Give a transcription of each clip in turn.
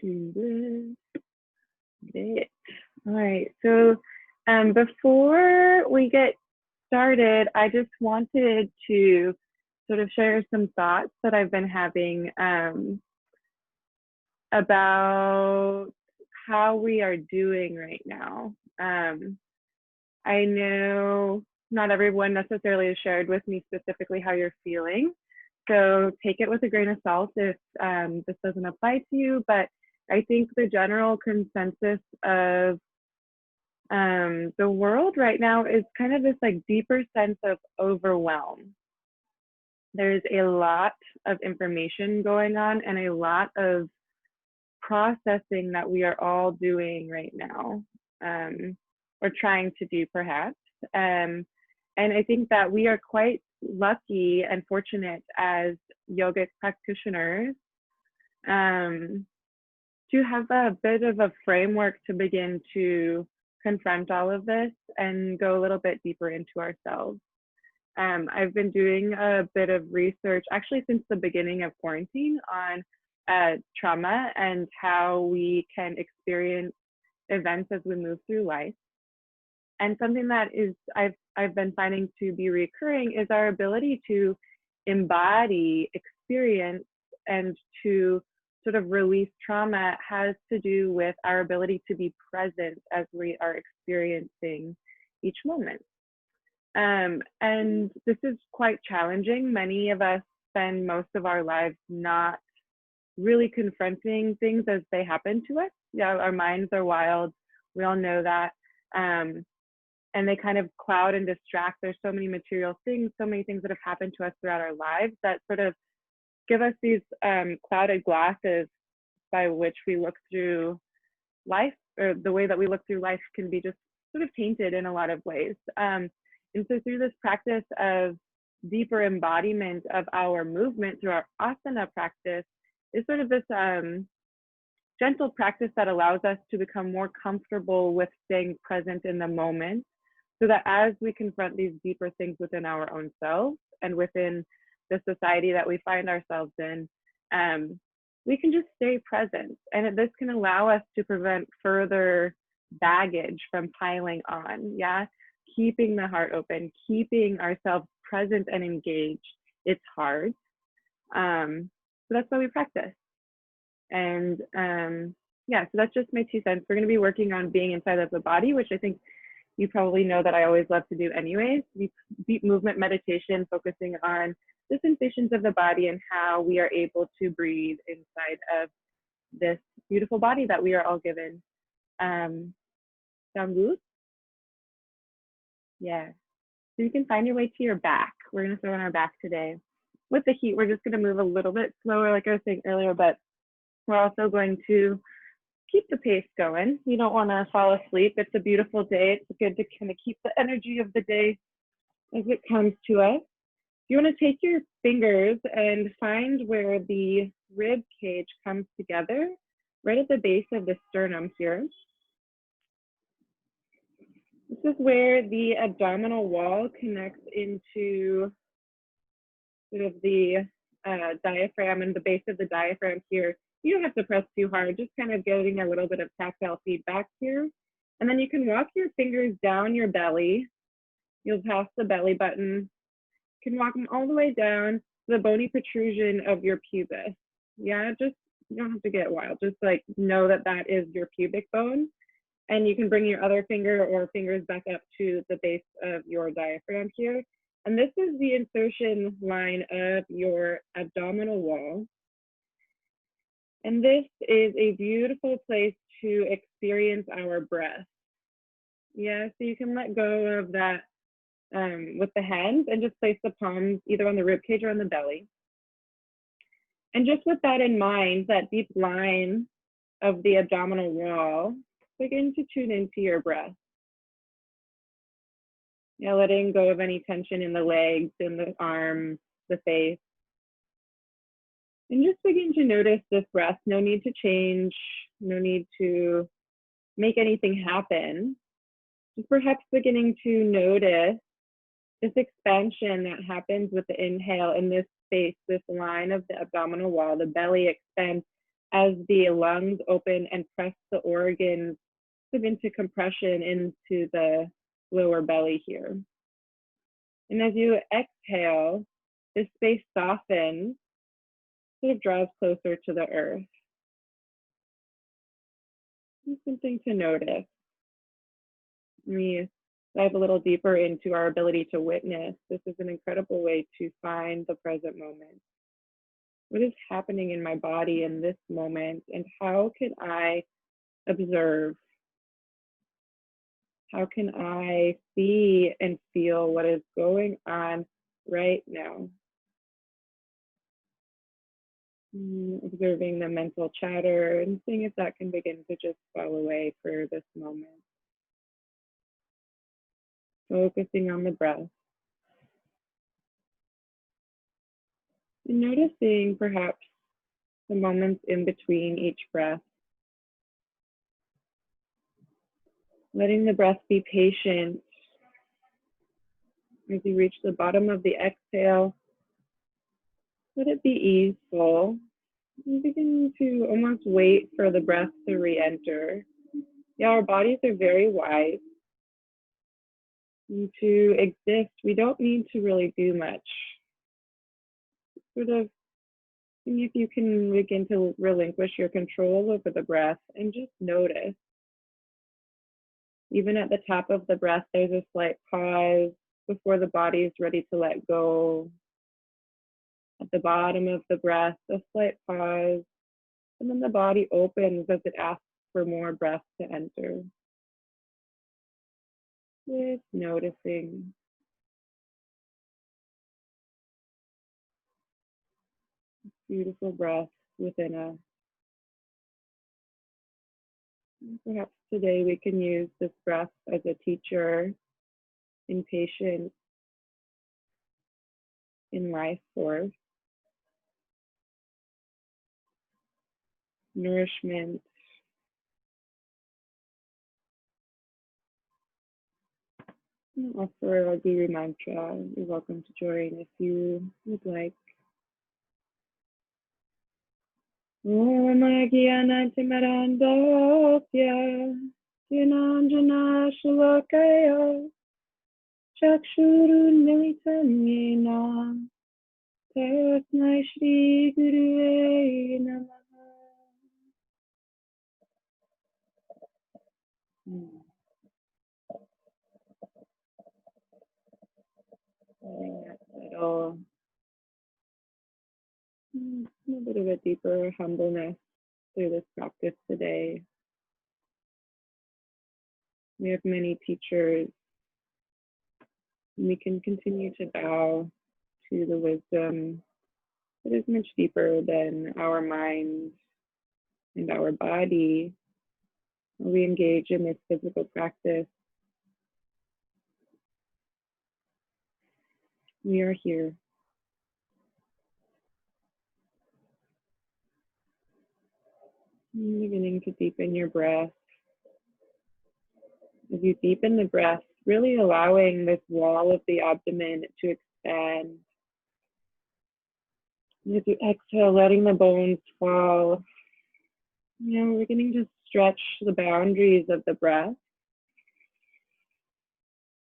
Do this. Great. All right. So before we get started, I just wanted to sort of share some thoughts that I've been having about how we are doing right now. I know not everyone necessarily has shared with me specifically how you're feeling. So take it with a grain of salt if this doesn't apply to you. But I think the general consensus of the world right now is kind of this like deeper sense of overwhelm. There's a lot of information going on and a lot of processing that we are all doing right now, or trying to do perhaps. And I think that we are quite lucky and fortunate as yogic practitioners to have a bit of a framework to begin to confront all of this and go a little bit deeper into ourselves. I've been doing a bit of research actually since the beginning of quarantine on trauma and how we can experience events as we move through life. And something that is I've been finding to be recurring is our ability to embody experience and to sort of release trauma has to do with our ability to be present as we are experiencing each moment. And this is quite challenging. Many of us spend most of our lives not really confronting things as they happen to us. Yeah, our minds are wild. We all know that. And they kind of cloud and distract. There's so many material things, so many things that have happened to us throughout our lives that sort of give us these clouded glasses by which we look through life, or the way that we look through life can be just sort of tainted in a lot of ways. And so through this practice of deeper embodiment of our movement through our asana practice is sort of this gentle practice that allows us to become more comfortable with staying present in the moment, so that as we confront these deeper things within our own selves and within the society that we find ourselves in, we can just stay present. And this can allow us to prevent further baggage from piling on. Yeah, keeping the heart open, keeping ourselves present and engaged. It's hard. So that's why we practice. And yeah, so that's just my 2 cents. We're going to be working on being inside of the body, which I think you probably know that I always love to do anyways. Deep movement meditation, focusing on the sensations of the body and how we are able to breathe inside of this beautiful body that we are all given. Sound good? Yeah. So you can find your way to your back. We're going to throw on our back today. With the heat, we're just going to move a little bit slower, like I was saying earlier, but we're also going to keep the pace going. You don't want to fall asleep. It's a beautiful day. It's good to kind of keep the energy of the day as it comes to us. You want to take your fingers and find where the rib cage comes together, right at the base of the sternum here. This is where the abdominal wall connects into sort of the diaphragm and the base of the diaphragm here. You don't have to press too hard, just kind of getting a little bit of tactile feedback here. And then you can walk your fingers down your belly. You'll pass the belly button. You can walk them all the way down to the bony protrusion of your pubis. Yeah, just, you don't have to get wild. Just like know that that is your pubic bone. And you can bring your other finger or fingers back up to the base of your diaphragm here. And this is the insertion line of your abdominal wall. And this is a beautiful place to experience our breath. Yeah, so you can let go of that with the hands and just place the palms either on the rib cage or on the belly. And just with that in mind, that deep line of the abdominal wall, begin to tune into your breath. Yeah, letting go of any tension in the legs, in the arms, the face. And just begin to notice this breath. No need to change, no need to make anything happen. Just perhaps beginning to notice this expansion that happens with the inhale in this space, this line of the abdominal wall. The belly expands as the lungs open and press the organs into compression into the lower belly here. And as you exhale, this space softens, sort of draws closer to the earth. And something to notice. We dive a little deeper into our ability to witness. This is an incredible way to find the present moment. What is happening in my body in this moment, and how can I observe? How can I see and feel what is going on right now? Observing the mental chatter and seeing if that can begin to just fall away for this moment. Focusing on the breath. And noticing perhaps the moments in between each breath. Letting the breath be patient as you reach the bottom of the exhale. Let it be easeful. And begin to almost wait for the breath to re-enter. Yeah, our bodies are very wise. And to exist, we don't need to really do much. Sort of, if you can begin to relinquish your control over the breath and just notice. Even at the top of the breath, there's a slight pause before the body is ready to let go. At the bottom of the breath, a slight pause, and then the body opens as it asks for more breath to enter. Just noticing. Beautiful breath within us. Perhaps today we can use this breath as a teacher in patience, in life force, nourishment. And offer a guru mantra. You're welcome to join if you would like. Om Agyanantimarandosya Jnanjana Shalakaya Chakshurunmilitam Yena Tasmai Shri Gurue Namaha. Letting that settle. A bit of a deeper humbleness through this practice today. We have many teachers. We can continue to bow to the wisdom that is much deeper than our mind and our body. We engage in this physical practice. We are here. Beginning to deepen your breath. As you deepen the breath, really allowing this wall of the abdomen to expand. And as you exhale, letting the bones fall. We're beginning to stretch the boundaries of the breath.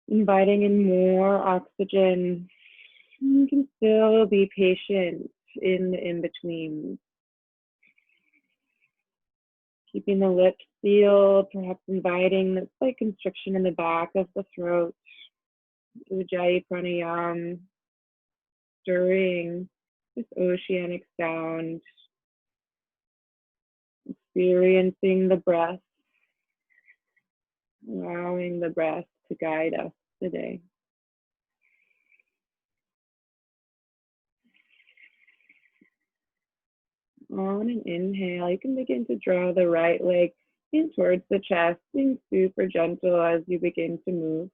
Inviting in more oxygen. You can still be patient in the in-between. Keeping the lips sealed, perhaps inviting that slight constriction in the back of the throat. Ujjayi pranayam, stirring this oceanic sound, experiencing the breath, allowing the breath to guide us today. On an inhale, you can begin to draw the right leg in towards the chest, being super gentle as you begin to move.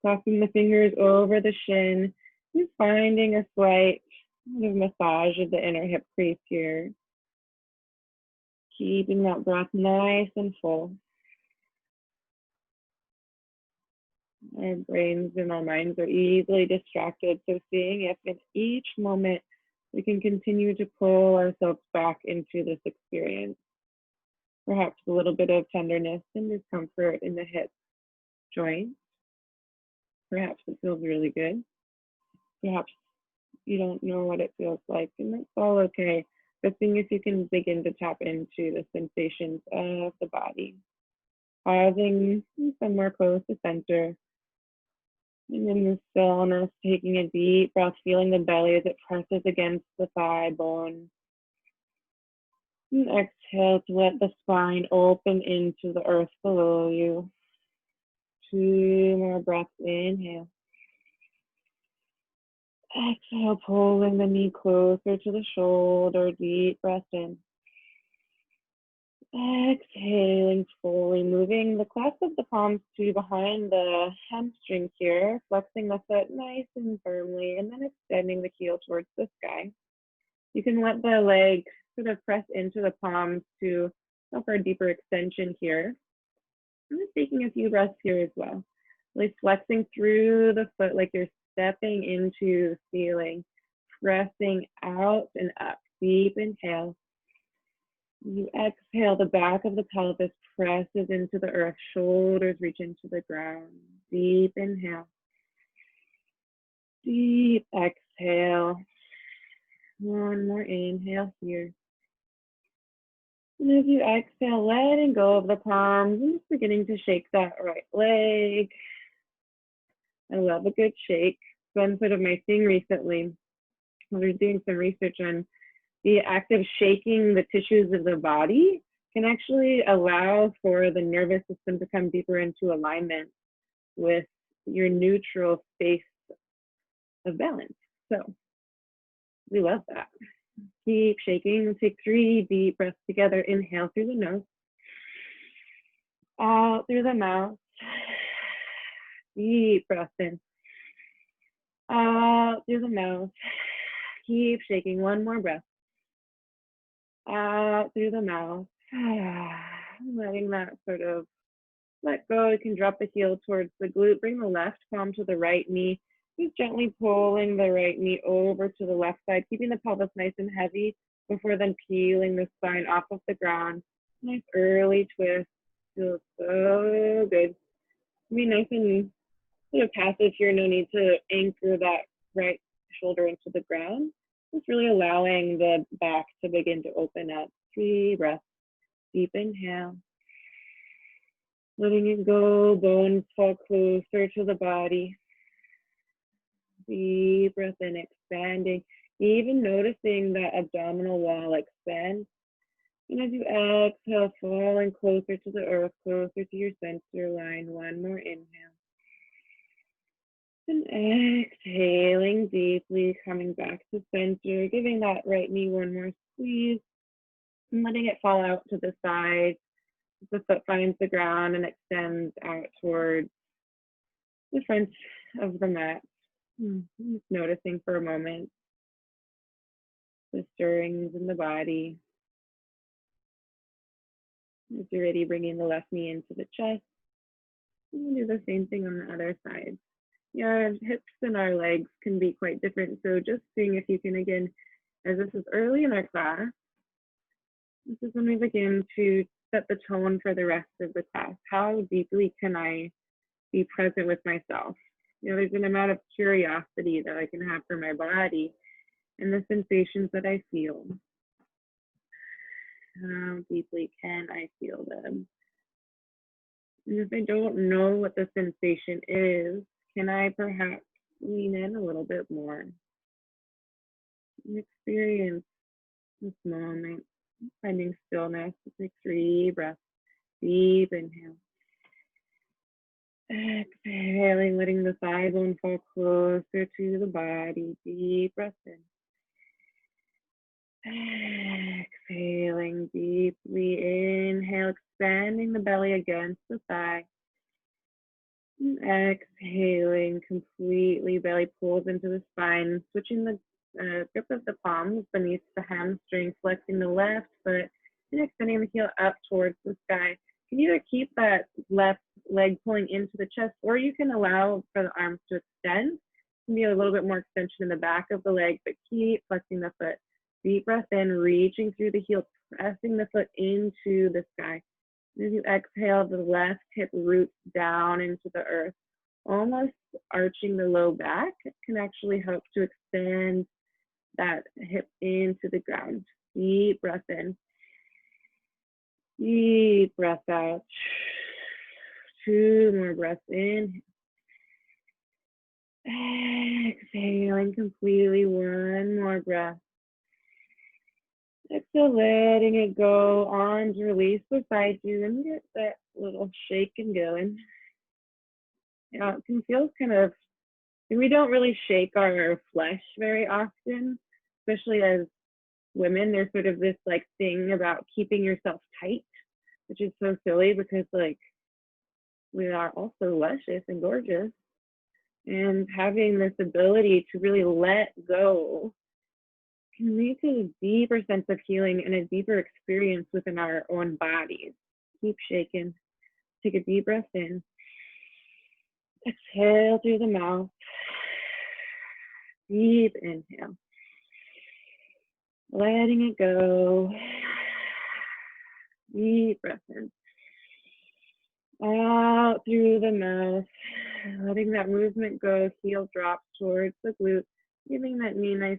Crossing the fingers over the shin, just finding a slight kind of massage of the inner hip crease here. Keeping that breath nice and full. Our brains and our minds are easily distracted, so seeing if in each moment We can continue to pull ourselves back into this experience. Perhaps a little bit of tenderness and discomfort in the hip joint. Perhaps it feels really good. Perhaps you don't know what it feels like, and that's all okay. The thing is, you can begin to tap into the sensations of the body, pausing somewhere close to center. And in the stillness, taking a deep breath, feeling the belly as it presses against the thigh bone. And exhale to let the spine open into the earth below you. 2 more breaths, inhale. Exhale, pulling the knee closer to the shoulder, deep breath in. Exhaling fully, moving the clasp of the palms to behind the hamstring here, flexing the foot nice and firmly, and then extending the heel towards the sky. You can let the leg sort of press into the palms to offer a deeper extension here. I'm just taking a few breaths here as well. Really flexing through the foot like you're stepping into the ceiling, pressing out and up. Deep inhale. You exhale, the back of the pelvis presses into the earth, shoulders reach into the ground. Deep inhale. Deep exhale. One more inhale here. And as you exhale, letting go of the palms and just beginning to shake that right leg. I love a good shake. One sort of my thing recently, I was doing some research on the act of shaking the tissues of the body can actually allow for the nervous system to come deeper into alignment with your neutral space of balance. So we love that. Keep shaking. Take 3 deep breaths together. Inhale through the nose, out through the mouth. Deep breath in, out through the mouth. Keep shaking. One more breath, out through the mouth. Letting that sort of let go. You can drop the heel towards the glute. Bring the left palm to the right knee. Just gently pulling the right knee over to the left side, keeping the pelvis nice and heavy before then peeling the spine off of the ground. Nice early twist. Feels so good. Be nice and sort of passive here. No need to anchor that right shoulder into the ground. Just really allowing the back to begin to open up. 3 breaths. Deep inhale. Letting it go. Bones fall closer to the body. Deep breath in, expanding, even noticing that abdominal wall expand. And as you exhale, falling closer to the earth, closer to your center line. One more inhale. And exhaling deeply, coming back to center, giving that right knee one more squeeze, and letting it fall out to the side. The foot finds the ground and extends out towards the front of the mat. Just noticing for a moment the stirrings in the body. As you're ready, bringing the left knee into the chest. And we'll do the same thing on the other side. Yeah, our hips and our legs can be quite different. So just seeing if you can, again, as this is early in our class, this is when we begin to set the tone for the rest of the class. How deeply can I be present with myself? You know, there's an amount of curiosity that I can have for my body and the sensations that I feel. How deeply can I feel them? And if I don't know what the sensation is, can I perhaps lean in a little bit more and experience this moment, finding stillness? Take 3 breaths, deep inhale. Exhaling, letting the thigh bone fall closer to the body. Deep breath in. Exhaling deeply. Inhale, expanding the belly against the thigh. And exhaling completely. Belly pulls into the spine. Switching the grip of the palms beneath the hamstring. Flexing the left foot and extending the heel up towards the sky. You can either keep that left leg pulling into the chest, or you can allow for the arms to extend Maybe a little bit more extension in the back of the leg, but keep flexing the foot. Deep breath in, reaching through the heel, pressing the foot into the sky. As you exhale, the left hip roots down into the earth, almost arching the low back. It can actually help to extend that hip into the ground. Deep breath in. Deep breath out. 2 more breaths in. Exhaling completely. 1 more breath. Exhale, letting it go. Arms release beside you and get that little shake and going. Yeah, it can feel kind of, we don't really shake our flesh very often, especially as women. There's sort of this like thing about keeping yourself tight, which is so silly because like we are also luscious and gorgeous. And having this ability to really let go can lead to a deeper sense of healing and a deeper experience within our own bodies. Keep shaking. Take a deep breath in. Exhale through the mouth. Deep inhale. Letting it go. Deep breath in. Out through the mouth. Letting that movement go. Heel drops towards the glute. Giving that knee nice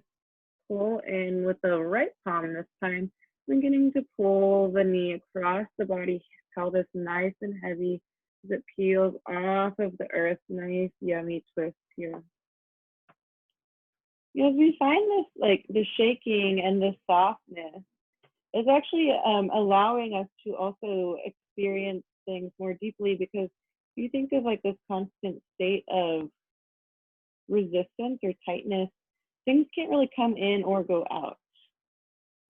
pull in with the right palm this time. Beginning to pull the knee across the body, pelvis nice and heavy as it peels off of the earth. Nice, yummy twist here. As we find this, like the shaking and the softness is actually allowing us to also experience things more deeply, because if you think of like this constant state of resistance or tightness, things can't really come in or go out.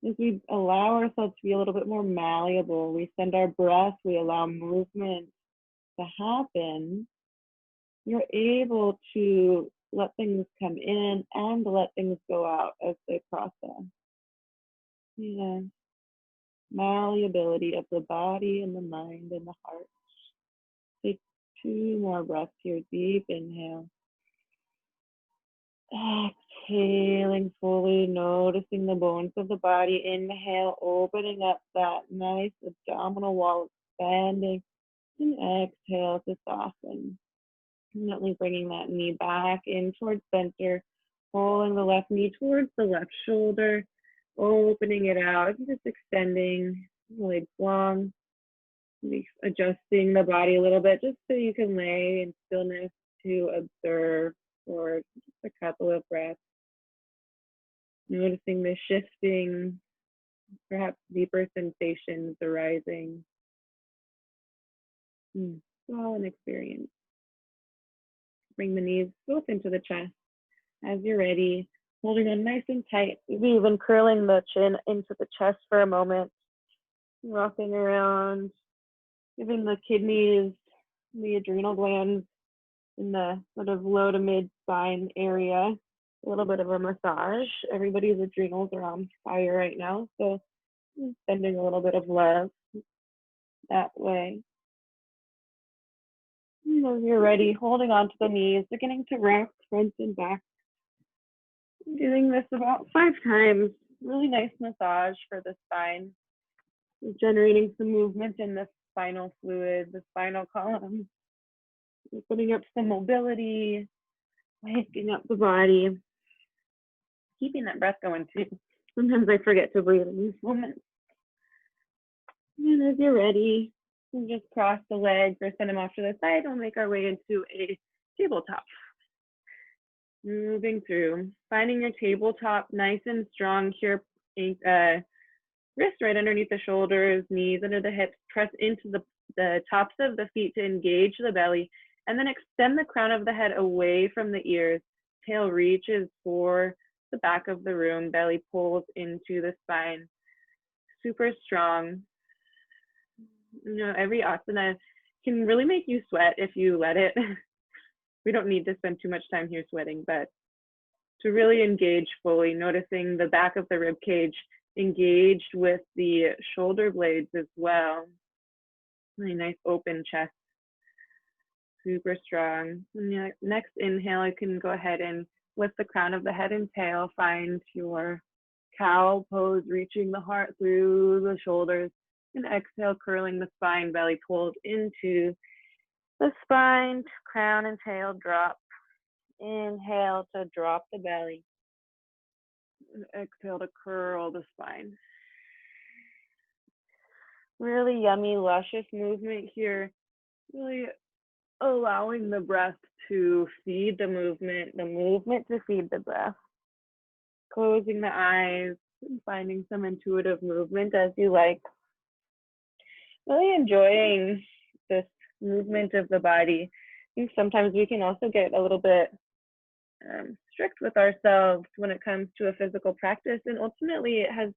As we allow ourselves to be a little bit more malleable, we send our breath, we allow movement to happen, you're able to let things come in and let things go out as they process. Yeah. Malleability of the body and the mind and the heart. Take 2 more breaths here. Deep inhale. Exhaling fully, noticing the bones of the body. Inhale, opening up that nice abdominal wall, expanding. And exhale to soften. Definitely bringing that knee back in towards center, pulling the left knee towards the left shoulder, opening it out, just extending the legs long, adjusting the body a little bit just so you can lay in stillness to observe for just a couple of breaths. Noticing the shifting, perhaps deeper sensations arising. It's all an experience. Bring the knees both into the chest as you're ready, holding on nice and tight, maybe even curling the chin into the chest for a moment, rocking around, giving the kidneys, the adrenal glands in the sort of low to mid spine area a little bit of a massage. Everybody's adrenals are on fire right now, so sending a little bit of love that way. And as you're ready, holding on to the knees, beginning to rock front and back. Doing this about 5 times. Really nice massage for the spine. Generating some movement in the spinal fluid, the spinal column. Putting up some mobility, waking up the body. Keeping that breath going too. Sometimes I forget to breathe in these moments. And as you're ready, we'll just cross the legs or send them off to the side. We'll make our way into a tabletop. Moving through, finding your tabletop nice and strong here. Wrist right underneath the shoulders, knees under the hips. Press into the tops of the feet to engage the belly, and then extend the crown of the head away from the ears. Tail reaches for the back of the room. Belly pulls into the spine. Super strong. You know, every asana can really make you sweat if you let it. We don't need to spend too much time here sweating, but to really engage fully, noticing the back of the rib cage engaged with the shoulder blades as well. Really nice open chest. super strong. And your next inhale, you can go ahead and lift the crown of the head and tail. Find your cow pose, reaching the heart through the shoulders. And exhale, curling the spine, belly pulled into the spine, crown and tail drop. Inhale to drop the belly. And exhale to curl the spine. Really yummy, luscious movement here. Really allowing the breath to feed the movement to feed the breath. Closing the eyes and finding some intuitive movement as you like. Really enjoying this movement of the body. I think sometimes we can also get a little bit strict with ourselves when it comes to a physical practice, and ultimately it has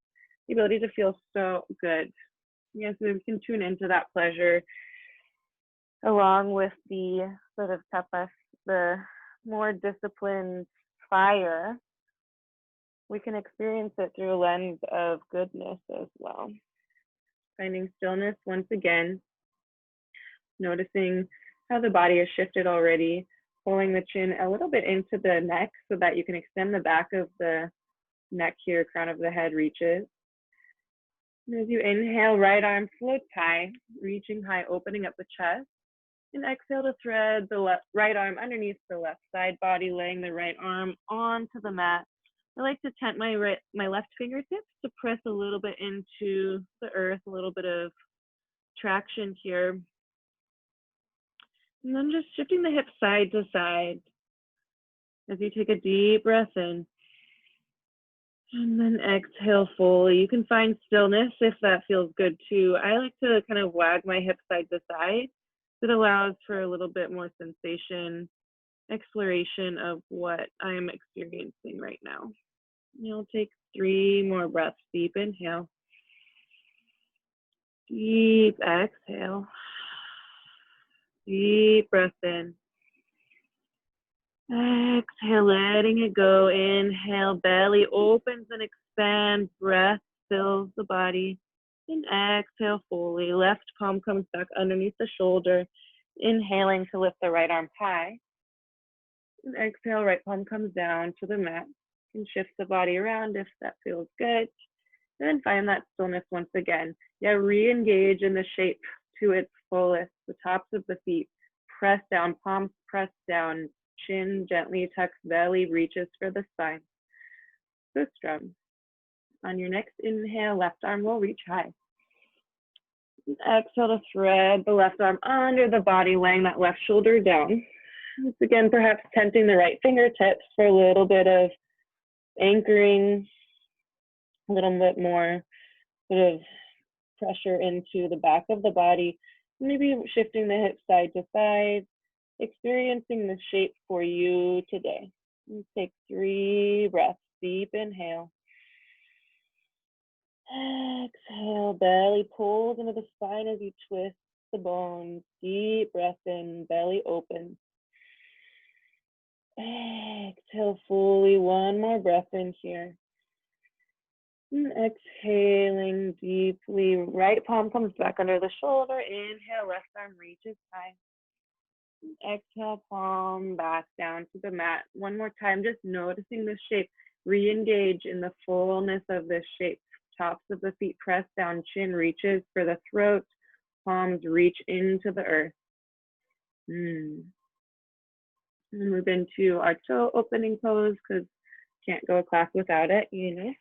the ability to feel so good. Yes, we can tune into that pleasure along with the sort of tapas, the more disciplined fire. We can experience it through a lens of goodness as well. Finding stillness once again, noticing how the body has shifted already, pulling the chin a little bit into the neck so that you can extend the back of the neck here, crown of the head reaches. And as you inhale, right arm floats high, reaching high, opening up the chest. And exhale to thread the right arm underneath the left side body, laying the right arm onto the mat. I like to tent my left fingertips to press a little bit into the earth, a little bit of traction here. And then just shifting the hips side to side as you take a deep breath in. And then exhale fully. You can find stillness if that feels good too. I like to kind of wag my hips side to side. It allows for a little bit more sensation, exploration of what I'm experiencing right now. You'll take 3 more breaths. Deep inhale. Deep exhale. Deep breath in. Exhale, letting it go. Inhale, belly opens and expands. Breath fills the body. And exhale fully. Left palm comes back underneath the shoulder. Inhaling to lift the right arm high. And exhale, right palm comes down to the mat. You can shift the body around if that feels good. And then find that stillness once again. Yeah, re-engage in the shape to its fullest. The tops of the feet press down, palms press down, chin gently tucks, belly reaches for the spine. So strong. On your next inhale, left arm will reach high. And exhale to thread the left arm under the body, laying that left shoulder down. Once again, perhaps tenting the right fingertips for a little bit of anchoring, a little bit more sort of pressure into the back of the body. Maybe shifting the hips side to side, experiencing the shape for you today. And take 3 breaths. Deep inhale. Exhale, belly pulls into the spine as you twist the bones. Deep breath in, belly opens. Exhale fully. 1 more breath in here. And exhaling deeply. Right palm comes back under the shoulder. Inhale, left arm reaches high. And exhale, palm back down to the mat. 1 more time, just noticing the shape. Re-engage in the fullness of this shape. Tops of the feet press down, chin reaches for the throat. Palms reach into the earth. And move into our toe opening pose, because can't go a class without it, you know.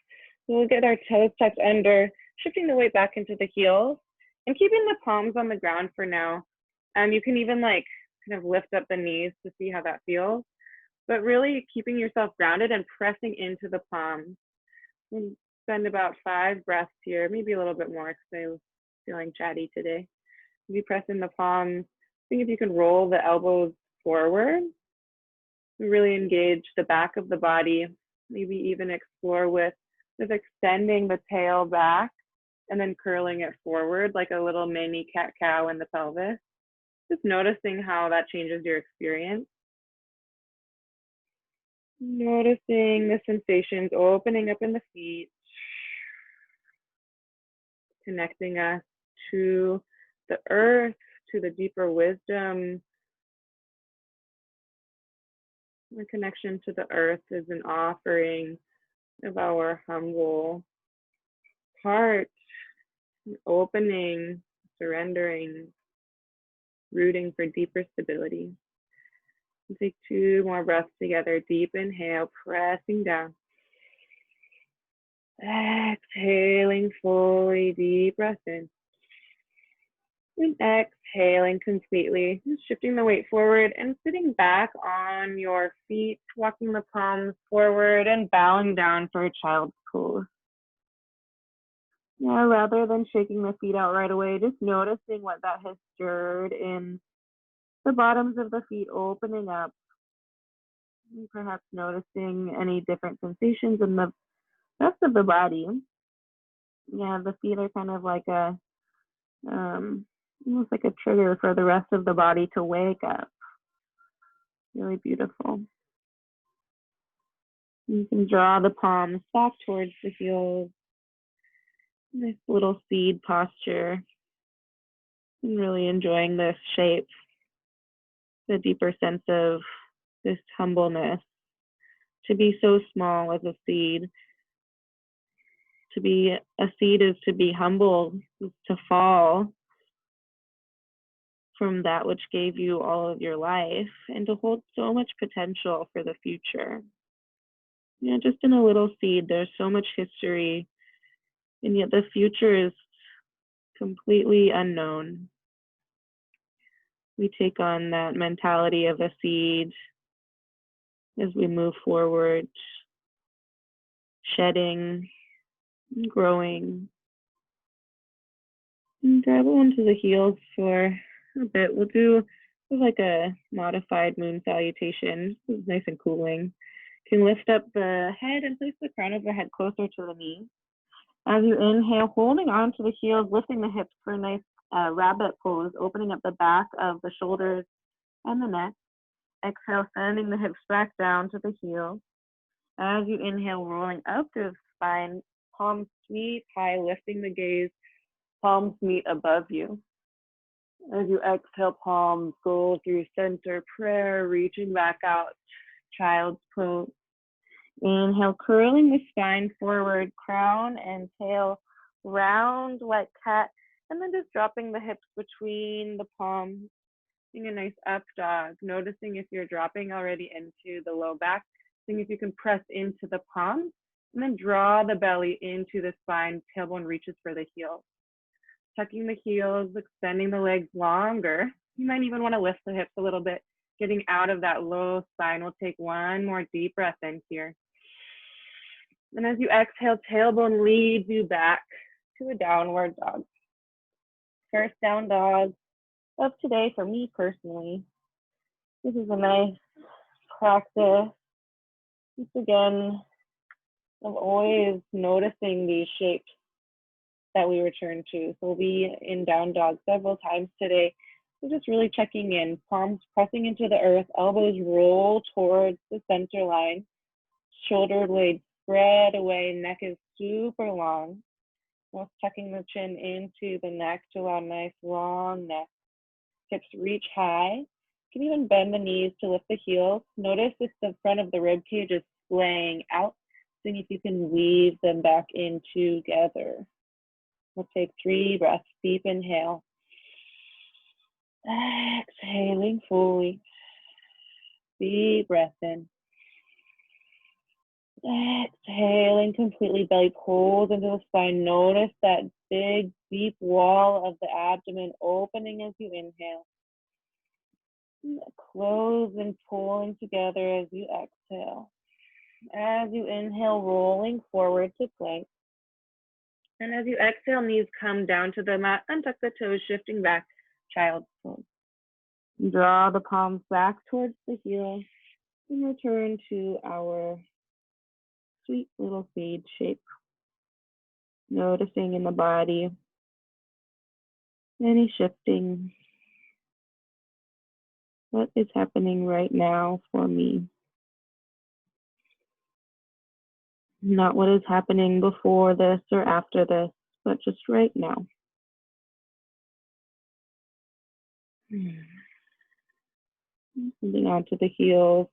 So we'll get our toes tucked under, shifting the weight back into the heels, and keeping the palms on the ground for now. You can even like kind of lift up the knees to see how that feels, but really keeping yourself grounded and pressing into the palms. And spend about 5 breaths here, maybe a little bit more because I'm feeling chatty today. You press in the palms. Think if you can roll the elbows forward. Really engage the back of the body. Maybe even explore with extending the tail back and then curling it forward like a little mini cat-cow in the pelvis. Just noticing how that changes your experience. Noticing the sensations opening up in the feet. Connecting us to the earth, to the deeper wisdom The connection to the earth is an offering of our humble heart, opening, surrendering, rooting for deeper stability. And take 2 more breaths together. Deep inhale, pressing down. Exhaling fully, deep breath in. And exhaling completely, shifting the weight forward and sitting back on your feet, walking the palms forward and bowing down for a child's pose. Now, rather than shaking the feet out right away, just noticing what that has stirred in the bottoms of the feet, opening up, and perhaps noticing any different sensations in the rest of the body. Yeah, the feet are kind of like a almost like a trigger for the rest of the body to wake up. Really beautiful. You can draw the palms back towards the heels. Nice little seed posture. I'm really enjoying this shape. The deeper sense of this humbleness. To be so small as a seed. To be a seed is to be humble, is to fall from that which gave you all of your life, and to hold so much potential for the future. You know, just in a little seed, there's so much history, and yet the future is completely unknown. We take on that mentality of a seed as we move forward, shedding, growing. And grab onto the heels for a bit. We'll do like a modified moon salutation. This is nice and cooling. You can lift up the head and place the crown of the head closer to the knee. As you inhale, holding on to the heels, lifting the hips for a nice rabbit pose, opening up the back of the shoulders and the neck. Exhale, sending the hips back down to the heels. As you inhale, rolling up through the spine, palms sweep high, lifting the gaze, palms meet above you. As you exhale, palms go through center prayer, reaching back out, child's pose. Inhale, curling the spine forward, crown and tail round like cat, and then just dropping the hips between the palms, doing a nice up dog, noticing if you're dropping already into the low back, seeing if you can press into the palms, and then draw the belly into the spine, tailbone reaches for the heels. Tucking the heels, extending the legs longer. You might even want to lift the hips a little bit, getting out of that low spine. We'll take 1 more deep breath in here. And as you exhale, tailbone leads you back to a downward dog. First down dog of today for me personally. This is a nice practice. Once again, I'm always noticing these shapes that we return to. So we'll be in down dog several times today. So just really checking in, palms pressing into the earth, elbows roll towards the center line, shoulder blades spread away, neck is super long. Just tucking the chin into the neck to allow a nice long neck. Hips reach high. You can even bend the knees to lift the heels. Notice if the front of the rib cage is splaying out. See if you can weave them back in together. We'll take 3 breaths. Deep inhale. Exhaling fully. Deep breath in. Exhaling completely, belly pulls into the spine. Notice that big, deep wall of the abdomen opening as you inhale. Close and pulling together as you exhale. As you inhale, rolling forward to plank. And as you exhale, knees come down to the mat, untuck the toes, shifting back, child's pose. Draw the palms back towards the heels and return to our sweet little seed shape. Noticing in the body any shifting. What is happening right now for me? Not what is happening before this or after this, but just right now. Moving on to the heels.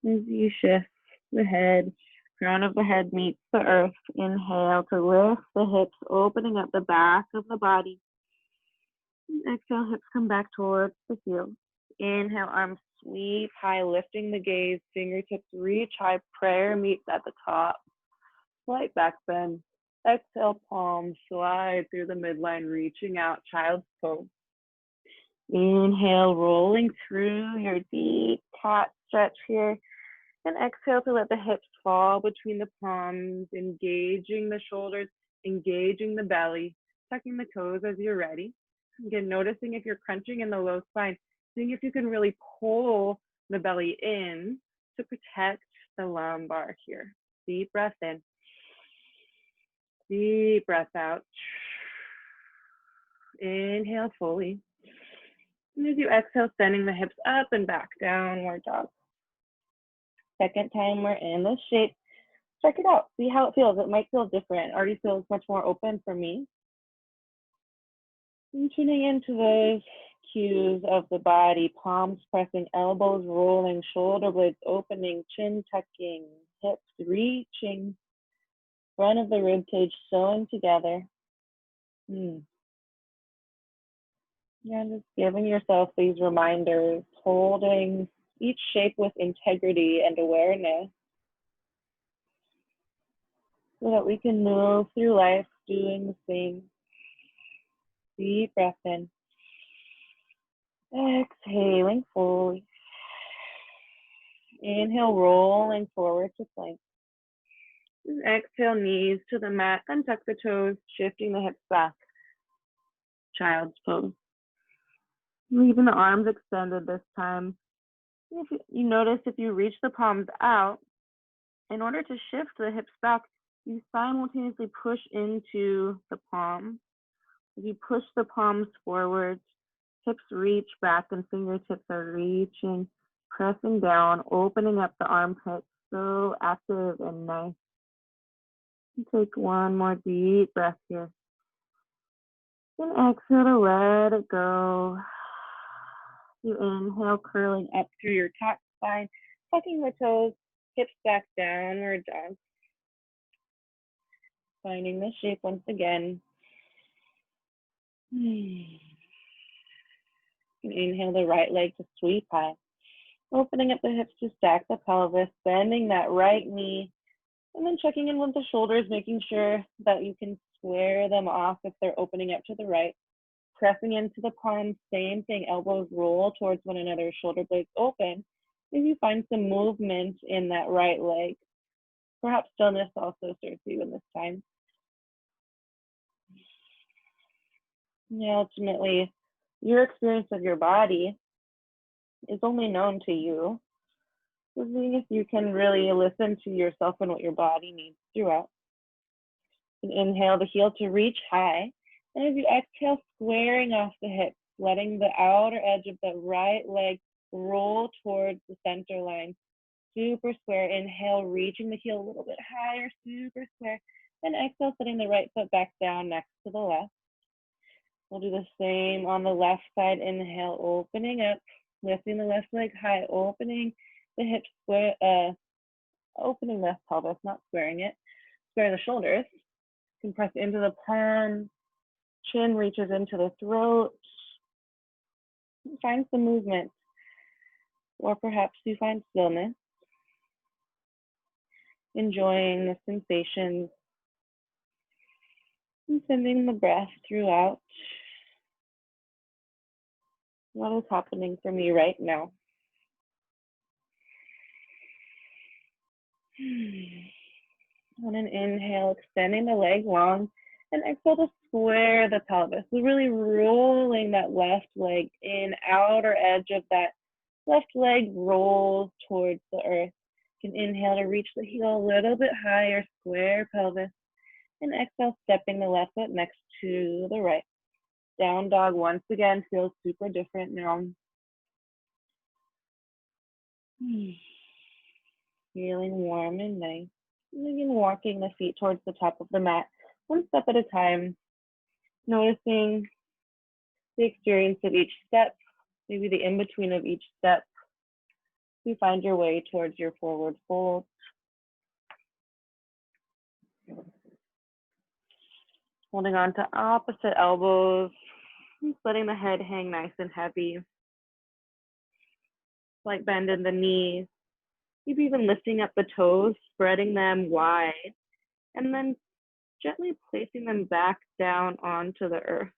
As you shift the head, crown of the head meets the earth. Inhale to lift the hips, opening up the back of the body. Exhale, hips come back towards the heels. Inhale, arms sweep high, lifting the gaze, fingertips reach high, prayer meets at the top. Slight back bend. Exhale, palms slide through the midline, reaching out, child's pose. Inhale, rolling through your deep cat stretch here. And exhale to let the hips fall between the palms, engaging the shoulders, engaging the belly, tucking the toes as you're ready. Again, noticing if you're crunching in the low spine, seeing if you can really pull the belly in to protect the lumbar here. Deep breath in. Deep breath out. Inhale fully. And as you exhale, sending the hips up and back, downward dog. Second time we're in this shape. Check it out. See how it feels. It might feel different. It already feels much more open for me. And tuning into those cues of the body, palms pressing, elbows rolling, shoulder blades opening, chin tucking, hips reaching, front of the rib cage sewing together. Yeah, just giving yourself these reminders, holding each shape with integrity and awareness so that we can move through life doing the same. Deep breath in. Exhaling fully. Inhale, rolling forward to plank. And exhale, knees to the mat, untuck the toes, shifting the hips back. Child's pose. Leaving the arms extended this time. If you notice, if you reach the palms out, in order to shift the hips back, you simultaneously push into the palms. As you push the palms forward, hips reach back and fingertips are reaching, pressing down, opening up the armpits, so active and nice. Take one more deep breath here. And exhale to let it go. You inhale, curling up through your top spine, tucking the toes, hips back, downward dog. Finding the shape once again. Inhale the right leg to sweep high. Opening up the hips to stack the pelvis, bending that right knee, and then checking in with the shoulders, making sure that you can square them off if they're opening up to the right. Pressing into the palms, same thing, elbows roll towards one another, shoulder blades open. If you find some movement in that right leg, perhaps stillness also serves you in this time. Ultimately, your experience of your body is only known to you. So seeing if you can really listen to yourself and what your body needs throughout. And inhale the heel to reach high. And as you exhale, squaring off the hips, letting the outer edge of the right leg roll towards the center line. Super square. Inhale, reaching the heel a little bit higher, super square. And exhale, setting the right foot back down next to the left. We'll do the same on the left side. Inhale, opening up, lifting the left leg high, opening the hips, square, opening left pelvis, not squaring it. Square the shoulders. Compress into the palms. Chin reaches into the throat. Find some movement. Or perhaps you find stillness. Enjoying the sensations. And sending the breath throughout. What is happening for me right now? On an inhale, extending the leg long, and exhale to square the pelvis. So really rolling that left leg in, outer edge of that left leg rolls towards the earth. You can inhale to reach the heel a little bit higher, square pelvis, and exhale, stepping the left foot next to the right. Down dog once again feels super different now. Feeling warm and nice. And again, walking the feet towards the top of the mat, one step at a time, noticing the experience of each step, maybe the in-between of each step, You find your way towards your forward fold. Holding on to opposite elbows, letting the head hang nice and heavy. Slight bend in the knees. Maybe even lifting up the toes, spreading them wide, and then gently placing them back down onto the earth.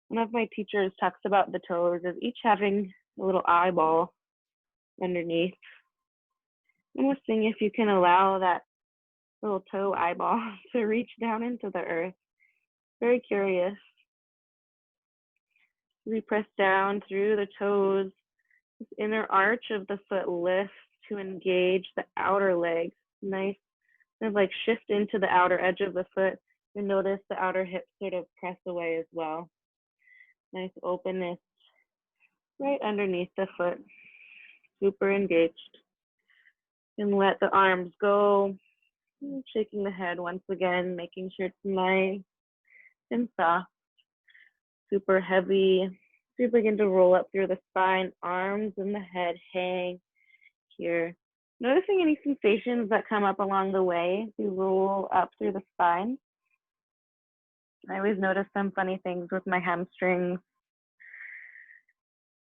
One of my teachers talks about the toes as each having a little eyeball underneath. I'm just seeing if you can allow that little toe eyeball to reach down into the earth. Very curious. We press down through the toes. This inner arch of the foot lifts to engage the outer legs. Nice, kind of like shift into the outer edge of the foot. And notice the outer hips sort of press away as well. Nice openness right underneath the foot. Super engaged. And let the arms go. Shaking the head once again, making sure it's nice and soft. Super heavy. So you begin to roll up through the spine, arms and the head hang here. Noticing any sensations that come up along the way as you roll up through the spine. I always notice some funny things with my hamstrings.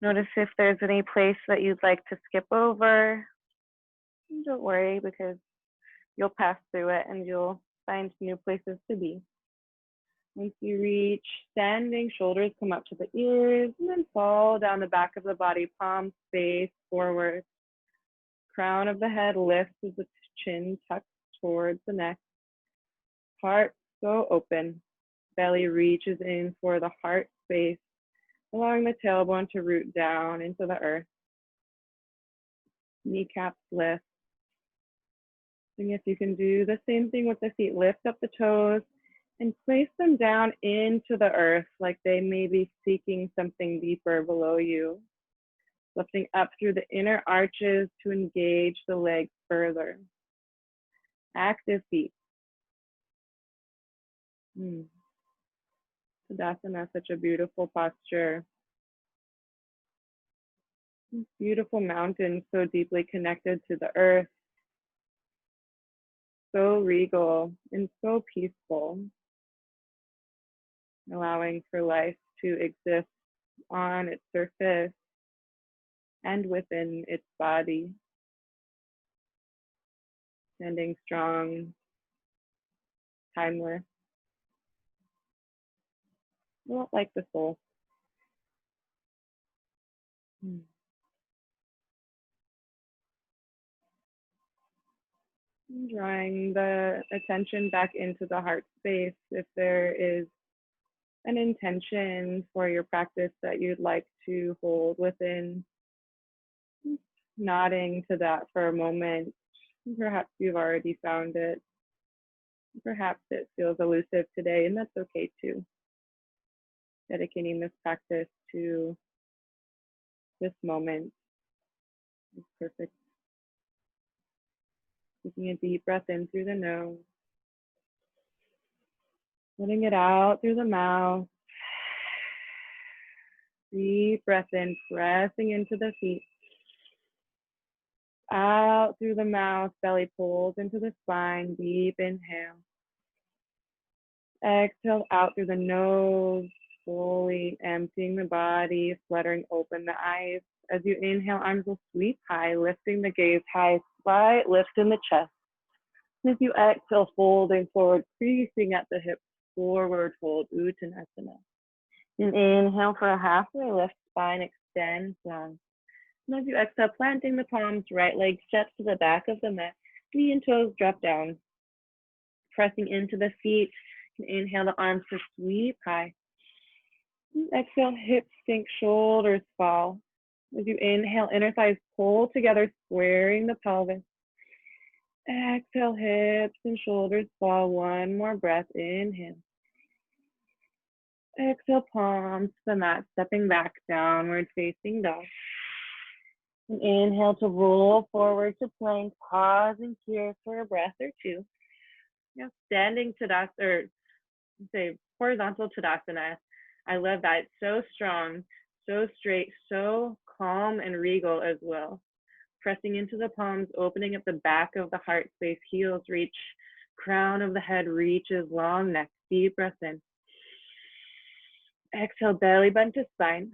Notice if there's any place that you'd like to skip over. Don't worry, because you'll pass through it and you'll find new places to be. Once you reach standing, shoulders come up to the ears and then fall down the back of the body, palms face forward. Crown of the head lifts as the chin tucks towards the neck. Heart so open. Belly reaches in for the heart space, allowing the tailbone to root down into the earth. Kneecaps lift. And if you can do the same thing with the feet, lift up the toes and place them down into the earth like they may be seeking something deeper below you. Lifting up through the inner arches to engage the legs further. Active feet. Tadasana, such a beautiful posture. Beautiful mountain, so deeply connected to the earth. So regal and so peaceful. Allowing for life to exist on its surface and within its body. Standing strong, timeless. Not like the soul. Drawing the attention back into the heart space. If there is an intention for your practice that you'd like to hold within, nodding to that for a moment. Perhaps you've already found it. Perhaps it feels elusive today, and that's okay too. Dedicating this practice to this moment is perfect. Taking a deep breath in through the nose, letting it out through the mouth. Deep breath in, pressing into the feet. Out through the mouth, belly pulls into the spine, deep inhale. Exhale out through the nose, slowly emptying the body, fluttering open the eyes. As you inhale, arms will sweep high, lifting the gaze high, slight lift in the chest. As you exhale, folding forward, creasing at the hips, forward fold, Uttanasana. And inhale for a halfway lift, spine extends long. And as you exhale, planting the palms, right leg steps to the back of the mat, knee and toes drop down. Pressing into the feet, and inhale the arms to sweep high. And exhale, hips sink, shoulders fall. As you inhale, inner thighs pull together, squaring the pelvis. Exhale, hips and shoulders fall. One more breath, inhale. Exhale, palms to the mat, stepping back, downward facing dog. And inhale to roll forward to plank, pausing here for a breath or two. Now standing Tadasana, or say horizontal Tadasana. I love that. It's so strong, so straight, so calm and regal as well. pressing into the palms, opening up the back of the heart space, heels reach, crown of the head reaches, long neck, deep breath in. Exhale, belly button to spine.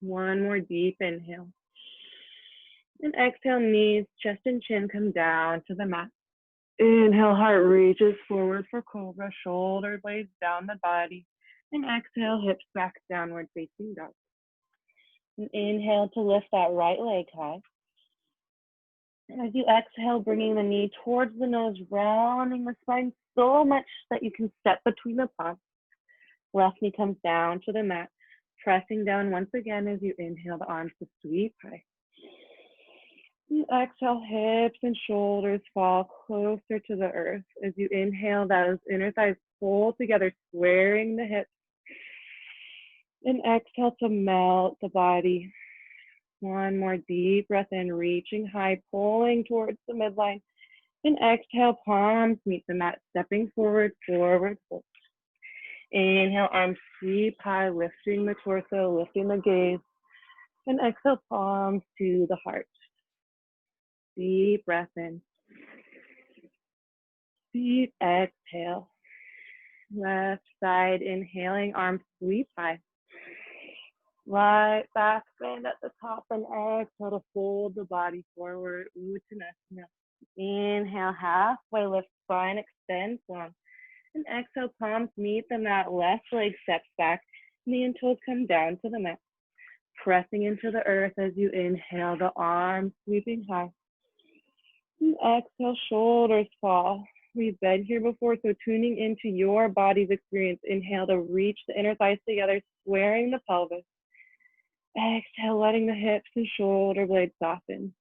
One more deep inhale. And exhale, knees, chest, and chin come down to the mat. Inhale, heart reaches forward for cobra, shoulder blades down the body. And exhale, hips back, downward facing dog. And inhale to lift that right leg high. And as you exhale, bringing the knee towards the nose, rounding the spine so much that you can step between the palms. Left knee comes down to the mat, pressing down once again as you inhale the arms to sweep high. You exhale, hips and shoulders fall closer to the earth. As you inhale, those inner thighs pull together, squaring the hips. And exhale to melt the body. One more deep breath in, reaching high, pulling towards the midline. And exhale, palms meet the mat, stepping forward, forward fold. Inhale, arms sweep high, lifting the torso, lifting the gaze. And exhale, palms to the heart. Deep breath in. Deep exhale. Left side, inhaling, arms sweep high. Right back bend at the top and exhale to fold the body forward. Uttanasana. Inhale, halfway lift, spine extends long. And exhale, palms meet the mat, left leg steps back, knee and toes come down to the mat. Pressing into the earth as you inhale, the arms sweeping high. And exhale, shoulders fall. We've been here before, so tuning into your body's experience. Inhale to reach the inner thighs together, squaring the pelvis. Exhale, letting the hips and shoulder blades soften.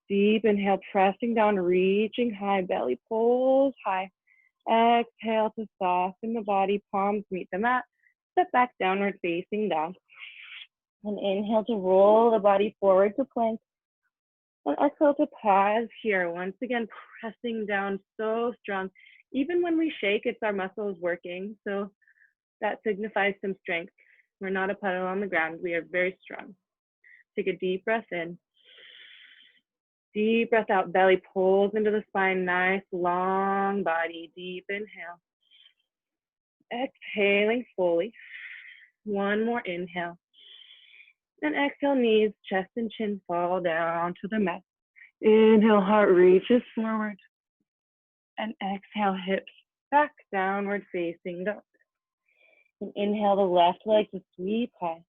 Deep inhale, pressing down, reaching high, belly pulls high. Exhale to soften the body, palms meet the mat. Step back, downward facing dog. And inhale to roll the body forward to plank. And exhale to pause here. Once again, pressing down so strong. Even when we shake, it's our muscles working. So that signifies some strength. We're not a puddle on the ground. We are very strong. Take a deep breath in. Deep breath out. Belly pulls into the spine. Nice long body. Deep inhale. Exhaling fully. One more inhale. And exhale, knees, chest, and chin fall down to the mat. Inhale, heart reaches forward. And exhale, hips back, downward facing dog. And inhale, the left leg to sweep high.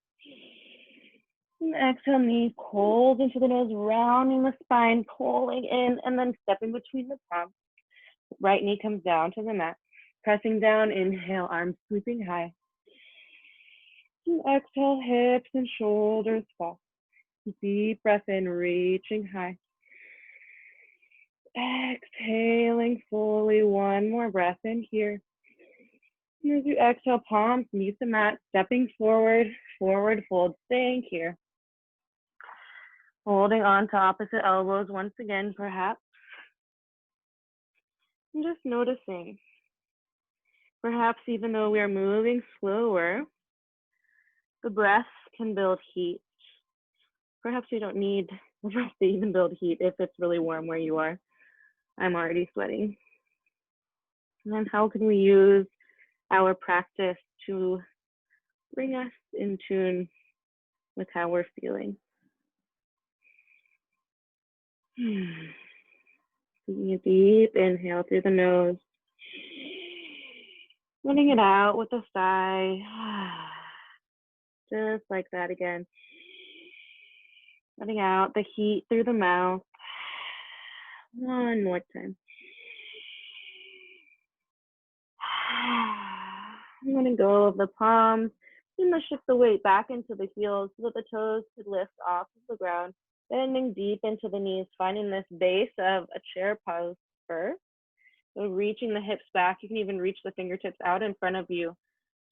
And exhale, knee pulls into the nose, rounding the spine, pulling in, and then stepping between the palms. Right knee comes down to the mat. Pressing down, inhale, arms sweeping high. And exhale, hips and shoulders fall. Deep breath in, reaching high. Exhaling fully, one more breath in here. And as you exhale, palms meet the mat, stepping forward, forward fold, staying here. Holding on to opposite elbows once again, perhaps. And just noticing. Perhaps even though we are moving slower, the breath can build heat. Perhaps you don't need the breath to even build heat if it's really warm where you are. I'm already sweating. And then how can we use our practice to bring us in tune with how we're feeling? Taking a deep inhale through the nose. Letting it out with a sigh. Just like that again. Letting out the heat through the mouth. One more time. I'm letting go of the palms. I'm going to shift the weight back into the heels so that the toes could lift off of the ground. Bending deep into the knees, finding this base of a chair pose first. So reaching the hips back. You can even reach the fingertips out in front of you.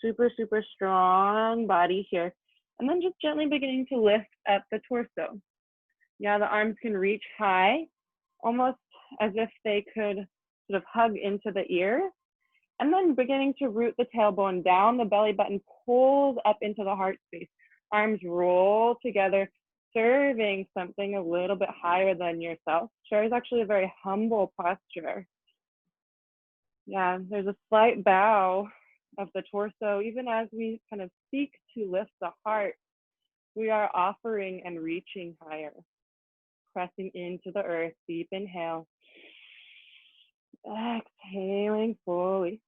Super, super strong body here. And then just gently beginning to lift up the torso. Yeah, the arms can reach high, almost as if they could sort of hug into the ear. And then beginning to root the tailbone down, the belly button pulls up into the heart space. Arms roll together, serving something a little bit higher than yourself. Chair is actually a very humble posture. Yeah, there's a slight bow of the torso. Even as we kind of seek to lift the heart, we are offering and reaching higher, pressing into the earth. Deep inhale. Exhaling fully.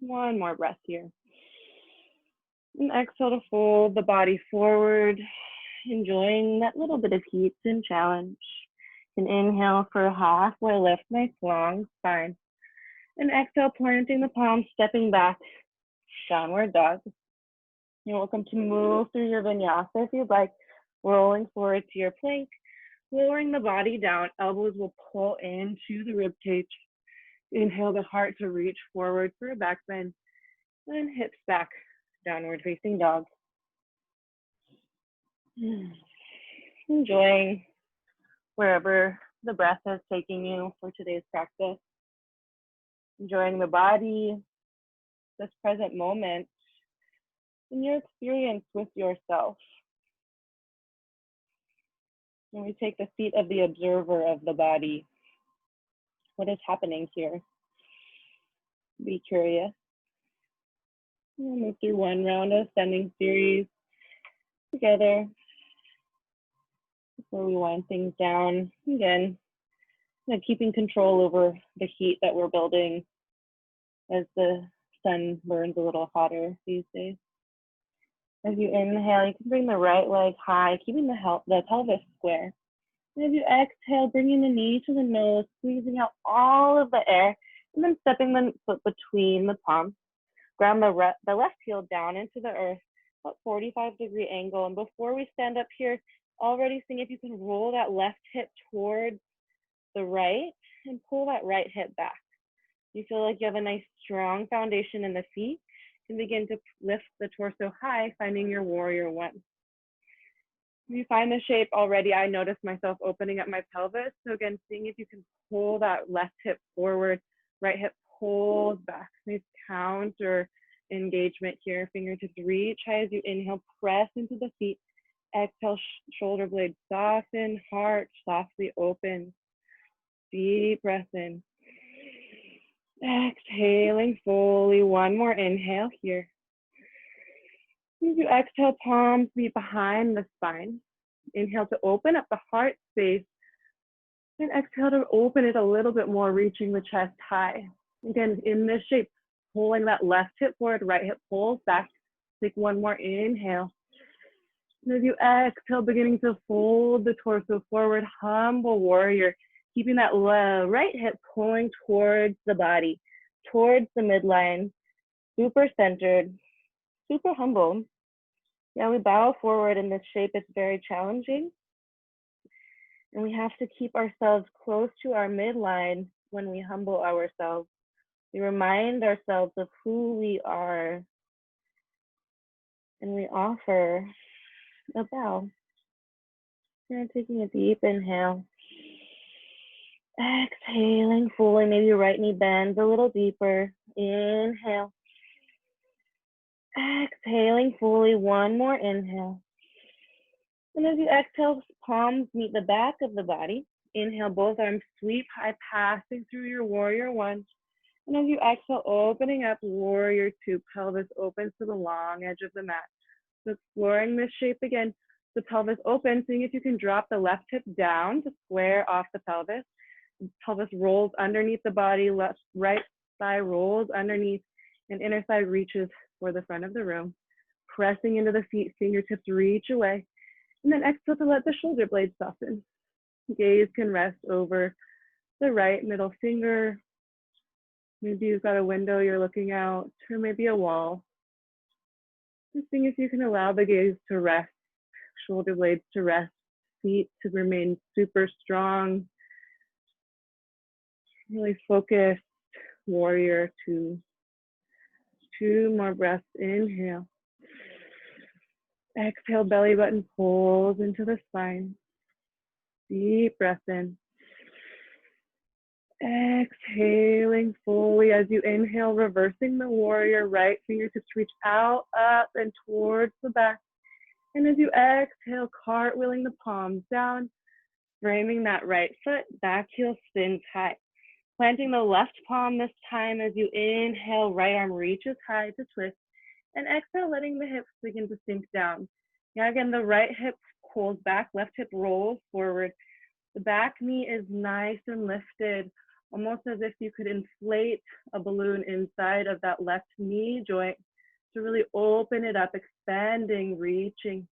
One more breath here. And exhale to fold the body forward, enjoying that little bit of heat and challenge. And inhale for halfway lift, nice long spine. And exhale, planting the palms, stepping back, downward dog. You're welcome to move through your vinyasa if you'd like, rolling forward to your plank, lowering the body down. Elbows will pull into the rib cage. Inhale the heart to reach forward for a back bend, and hips back, downward facing dog. Enjoying wherever the breath is taking you for today's practice. Enjoying the body, this present moment, and your experience with yourself. When we take the seat of the observer of the body, what is happening here? Be curious. We'll move through one round of ascending series together before we wind things down. Again, keeping control over the heat that we're building as the sun burns a little hotter these days. As you inhale, you can bring the right leg high, keeping the pelvis square. And as you exhale, bringing the knee to the nose, squeezing out all of the air, and then stepping the foot between the palms. Ground the left heel down into the earth, about 45-degree angle. And before we stand up here, already seeing if you can roll that left hip towards the right and pull that right hip back. You feel like you have a nice strong foundation in the feet. You can begin to lift the torso high, finding your warrior one. If you find the shape already, I notice myself opening up my pelvis. So again, seeing if you can pull that left hip forward, right hip pulls back. Nice counter engagement here. Fingertips reach high as you inhale, press into the feet. Exhale, shoulder blades soften, heart softly open. Deep breath in. Exhaling fully. One more inhale here. As you exhale, palms meet behind the spine. Inhale to open up the heart space. And exhale to open it a little bit more, reaching the chest high. Again, in this shape, pulling that left hip forward, right hip pulls back. Take one more inhale. And as you exhale, beginning to fold the torso forward, humble warrior, keeping that right hip pulling towards the body, towards the midline, super centered, super humble. Yeah, we bow forward in this shape. It's very challenging. And we have to keep ourselves close to our midline when we humble ourselves. We remind ourselves of who we are. And we offer a bow. And taking a deep inhale. Exhaling fully. Maybe your right knee bends a little deeper. Inhale. Exhaling fully. One more inhale. And as you exhale, palms meet the back of the body. Inhale, both arms sweep high, passing through your warrior one. And as you exhale, opening up warrior two, pelvis opens to the long edge of the mat. So exploring this shape again, the pelvis open, seeing if you can drop the left hip down to square off the pelvis. The pelvis rolls underneath the body, right thigh rolls underneath, and inner side reaches for the front of the room. Pressing into the feet, fingertips reach away. And then exhale to let the shoulder blades soften. Gaze can rest over the right middle finger. Maybe you've got a window you're looking out, or maybe a wall. Just seeing if you can allow the gaze to rest, shoulder blades to rest, feet to remain super strong. Really focused, warrior two. Two more breaths, inhale. Exhale, belly button pulls into the spine. Deep breath in. Exhaling fully as you inhale, reversing the warrior, right fingertips reach out, up, and towards the back. And as you exhale, cartwheeling the palms down, framing that right foot, back heel spins high. Planting the left palm this time as you inhale, right arm reaches high to twist. And exhale, letting the hips begin to sink down. Now again, the right hip pulls back, left hip rolls forward. The back knee is nice and lifted, almost as if you could inflate a balloon inside of that left knee joint to really open it up, expanding, reaching.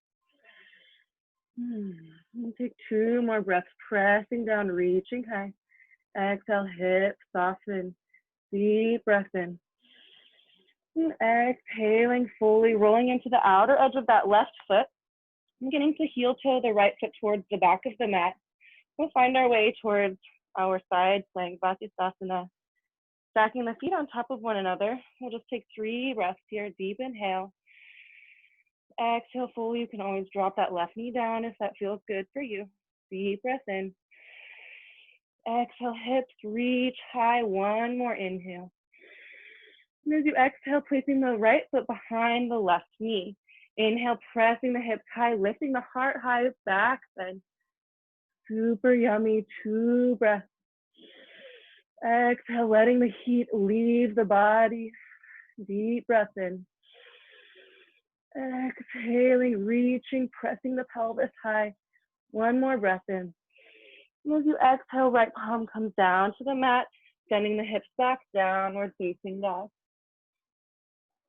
And take 2 more breaths, pressing down, reaching high. Exhale, hips soften. Deep breath in. And exhaling fully, rolling into the outer edge of that left foot. Beginning to heel toe the right foot towards the back of the mat. We'll find our way towards our side plank, Vasisthasana. Stacking the feet on top of one another. We'll just take 3 breaths here. Deep inhale. Exhale fully. You can always drop that left knee down if that feels good for you. Deep breath in. Exhale, hips reach high. 1 more inhale. And as you exhale, placing the right foot behind the left knee. Inhale, pressing the hips high, lifting the heart high, back bend. Super yummy, 2 breaths. Exhale, letting the heat leave the body. Deep breath in. Exhaling, reaching, pressing the pelvis high. 1 more breath in. And as you exhale, right palm comes down to the mat, sending the hips back, downward facing dog.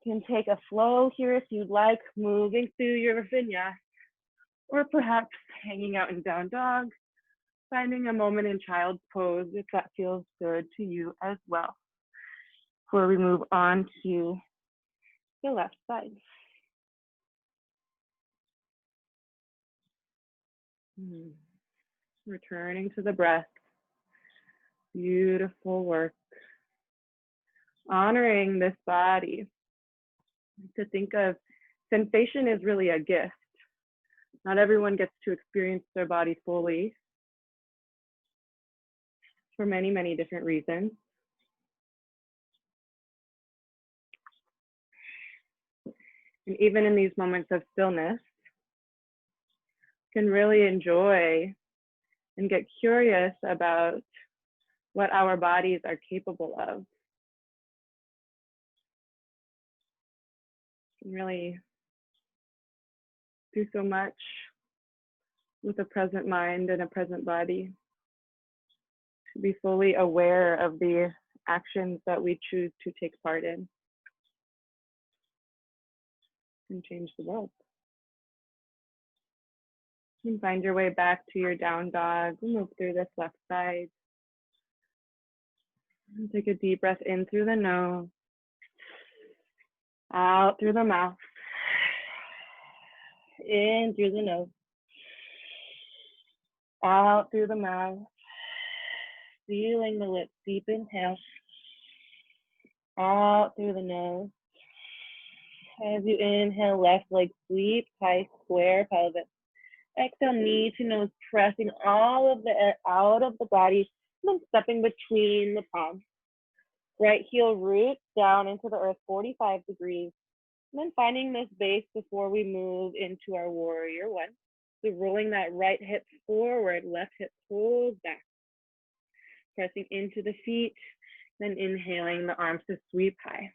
You can take a flow here if you'd like, moving through your vinyasa, or perhaps hanging out in down dog, finding a moment in child's pose if that feels good to you as well. Before we move on to the left side. Returning to the breath. Beautiful work. Honoring this body. To think of sensation is really a gift. Not everyone gets to experience their body fully for many, many different reasons. And even in these moments of stillness, can really enjoy and get curious about what our bodies are capable of. Can really do so much with a present mind and a present body. To be fully aware of the actions that we choose to take part in and change the world. You can find your way back to your down dog. Move through this left side. And take a deep breath in through the nose, out through the mouth, in through the nose, out through the mouth, feeling the lips, deep inhale, out through the nose. As you inhale, left leg sweeps high, square pelvis. Exhale, knee to nose, pressing all of the air out of the body, and then stepping between the palms. Right heel roots down into the earth, 45 degrees. And then finding this base before we move into our warrior one. So rolling that right hip forward, left hip pulls back. Pressing into the feet, then inhaling the arms to sweep high.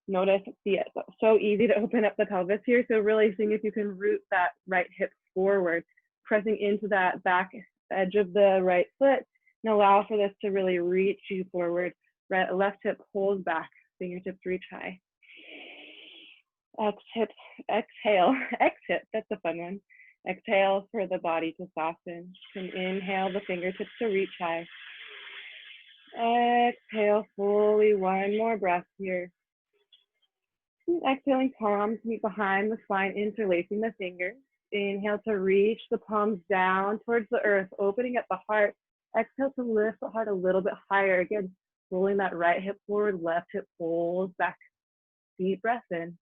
Notice, see it, so easy to open up the pelvis here. So really seeing if you can root that right hip forward, pressing into that back edge of the right foot, and allow for this to really reach you forward. Right, left hip pulls back, fingertips reach high. Exhale, exhale, that's a fun one. Exhale for the body to soften. You can inhale the fingertips to reach high. Exhale fully, 1 more breath here. Exhaling, palms meet behind the spine, interlacing the fingers. Inhale to reach the palms down towards the earth, opening up the heart. Exhale to lift the heart a little bit higher. Again, rolling that right hip forward, left hip pulls back. Deep breath in.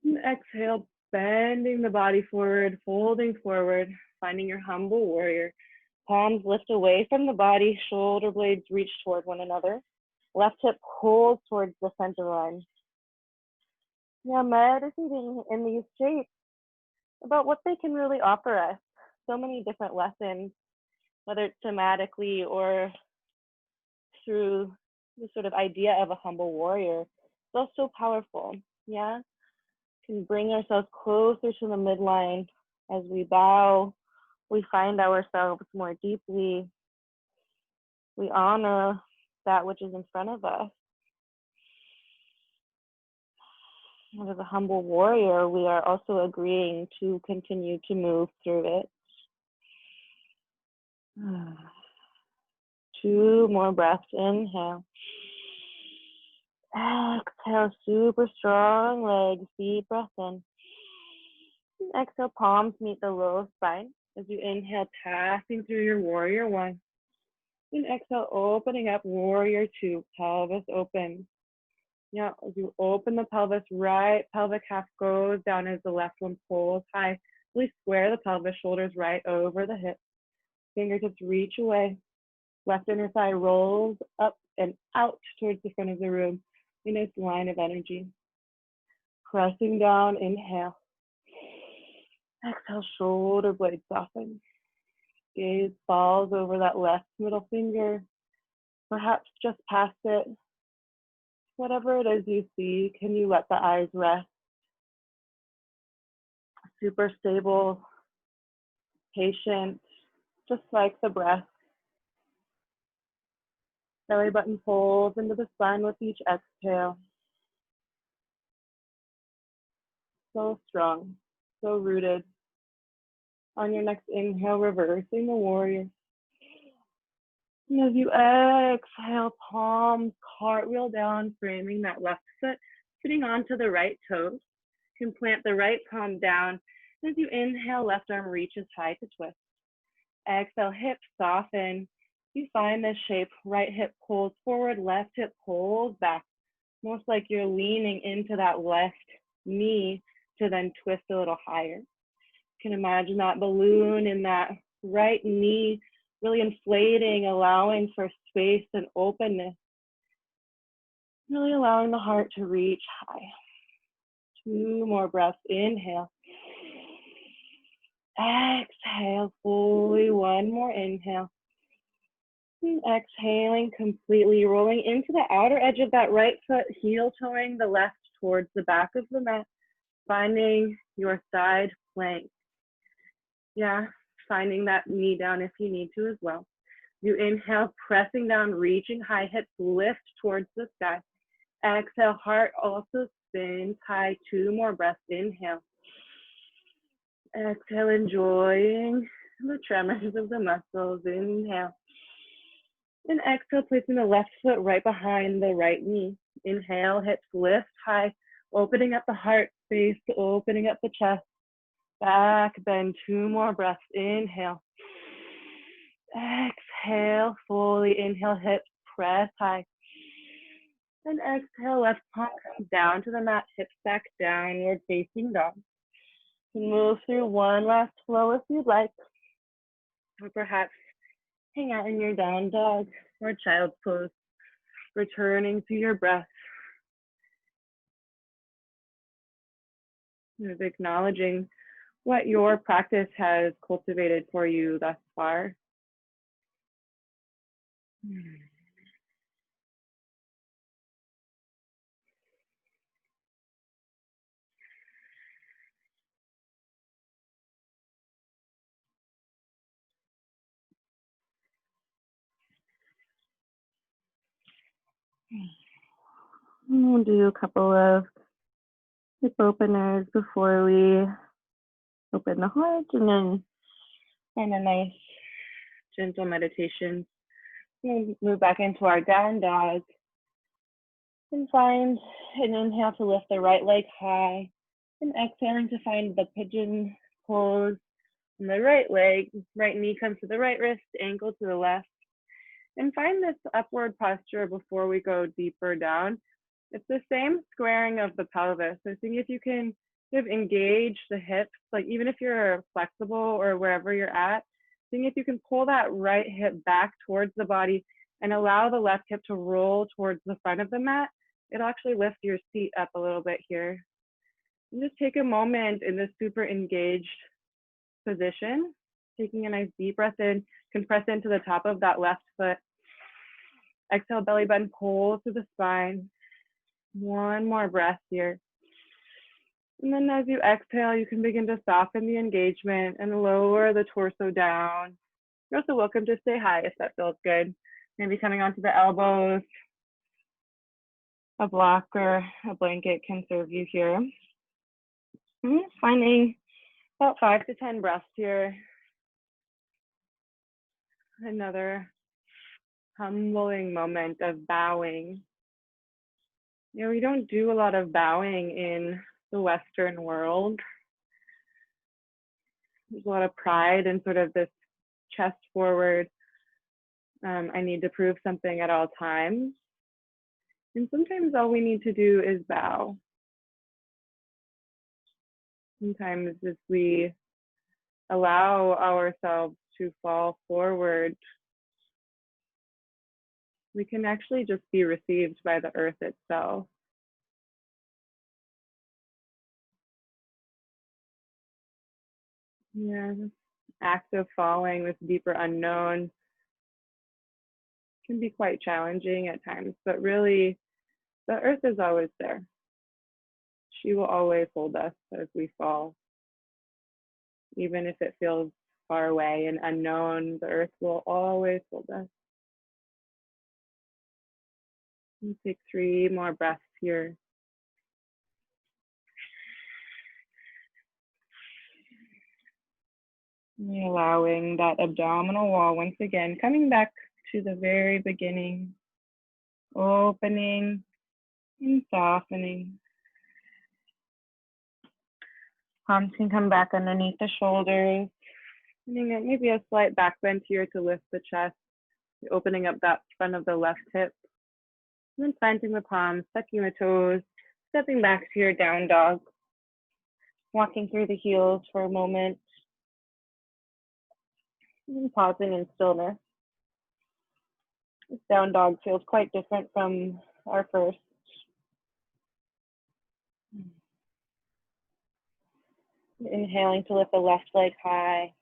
And exhale, bending the body forward, folding forward, finding your humble warrior. Palms lift away from the body, shoulder blades reach toward one another. Left hip pulls towards the center line. Now meditating in these shapes, about what they can really offer us. So many different lessons, whether it's somatically or through the sort of idea of a humble warrior. It's also powerful. Yeah. Can bring ourselves closer to the midline as we bow. We find ourselves more deeply. We honor that which is in front of us. And as a humble warrior, we are also agreeing to continue to move through it. 2 more breaths. Inhale. Exhale, super strong legs. Deep breath in. And exhale, palms meet the low spine. As you inhale, passing through your warrior 1. And exhale, opening up warrior 2, pelvis open. Yeah, as you open the pelvis, right pelvic half goes down as the left one pulls high. Really square the pelvis, shoulders right over the hips. Fingertips reach away. Left inner thigh rolls up and out towards the front of the room. A nice line of energy. Pressing down, inhale. Exhale, shoulder blades soften. Gaze falls over that left middle finger, perhaps just past it. Whatever it is you see, can you let the eyes rest? Super stable, patient, just like the breath. Belly button pulls into the spine with each exhale. So strong, so rooted. On your next inhale, reversing the warrior. And as you exhale, palms cartwheel down, framing that left foot, sitting onto the right toes. You can plant the right palm down. As you inhale, left arm reaches high to twist. Exhale, hips soften. You find this shape. Right hip pulls forward, left hip pulls back. Most like you're leaning into that left knee to then twist a little higher. You can imagine that balloon in that right knee really inflating, allowing for space and openness. Really allowing the heart to reach high. 2 more breaths. Inhale. Exhale fully. 1 more inhale. And exhaling completely, rolling into the outer edge of that right foot, heel toeing the left towards the back of the mat, finding your side plank. Yeah, finding that knee down if you need to as well. You inhale, pressing down, reaching high, hips lift towards the sky. Exhale, heart also spins high. 2 more breaths. Inhale. Exhale, enjoying the tremors of the muscles. Inhale. And exhale, placing the left foot right behind the right knee. Inhale, hips lift high, opening up the heart space, opening up the chest. Back bend. 2 more breaths. Inhale. Exhale, fully inhale, hips press high. And exhale, left palm comes down to the mat, hips back downward facing dog. You can move through one last flow if you'd like. Or perhaps hang out in your down dog or child's pose, returning to your breath. Just acknowledging what your practice has cultivated for you thus far. We'll do a couple of hip openers before we open the heart, and then find a nice gentle meditation. We'll move back into our down dog and find an inhale to lift the right leg high, and exhaling to find the pigeon pose on the right leg. Right knee comes to the right wrist, ankle to the left. And find this upward posture before we go deeper down. It's the same squaring of the pelvis. So seeing if you can sort of engage the hips, like even if you're flexible or wherever you're at, seeing if you can pull that right hip back towards the body and allow the left hip to roll towards the front of the mat. It'll actually lift your seat up a little bit here. And just take a moment in this super engaged position, taking a nice deep breath in, compress into the top of that left foot. Exhale, belly button, pull through the spine. One more breath here. And then as you exhale, you can begin to soften the engagement and lower the torso down. You're also welcome to stay high if that feels good. Maybe coming onto the elbows. A block or a blanket can serve you here. Finding about 5 to 10 breaths here. Another humbling moment of bowing. You know, we don't do a lot of bowing in the Western world. There's a lot of pride in sort of this chest forward. I need to prove something at all times. And sometimes all we need to do is bow. Sometimes if we allow ourselves to fall forward, we can actually just be received by the earth itself. Yeah, this act of falling, this deeper unknown, can be quite challenging at times, but really, the earth is always there. She will always hold us as we fall. Even if it feels far away and unknown, the earth will always hold us. And take 3 more breaths here. And allowing that abdominal wall once again, coming back to the very beginning, opening and softening. Palms can come back underneath the shoulders. Maybe a slight back bend here to lift the chest, opening up that front of the left hip. And then planting the palms, tucking the toes, stepping back to your down dog. Walking through the heels for a moment. And pausing in stillness. This down dog feels quite different from our first. Inhaling to lift the left leg high.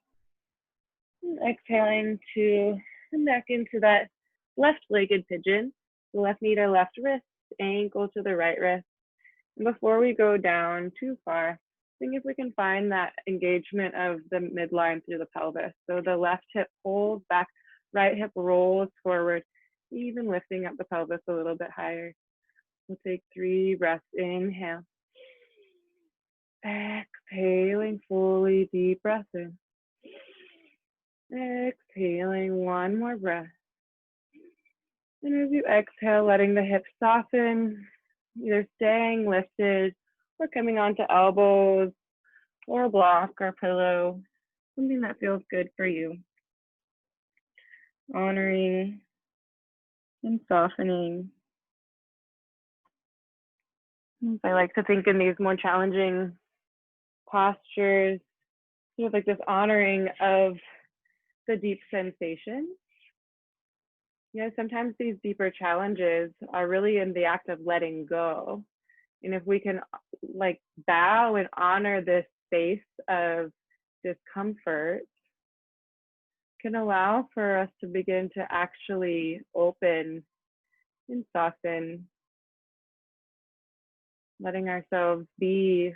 And exhaling to come back into that left-legged pigeon. The left knee to left wrist, ankle to the right wrist. And before we go down too far, think if we can find that engagement of the midline through the pelvis. So the left hip pulls back, right hip rolls forward, even lifting up the pelvis a little bit higher. We'll take 3 breaths. Inhale. Exhaling fully, deep breath in. Exhaling, 1 more breath. And as you exhale, letting the hips soften, either staying lifted or coming onto elbows or a block or pillow, something that feels good for you. Honoring and softening. I like to think in these more challenging postures, sort of like this honoring of the deep sensation. You know, sometimes these deeper challenges are really in the act of letting go. And if we can like bow and honor this space of discomfort, can allow for us to begin to actually open and soften, letting ourselves be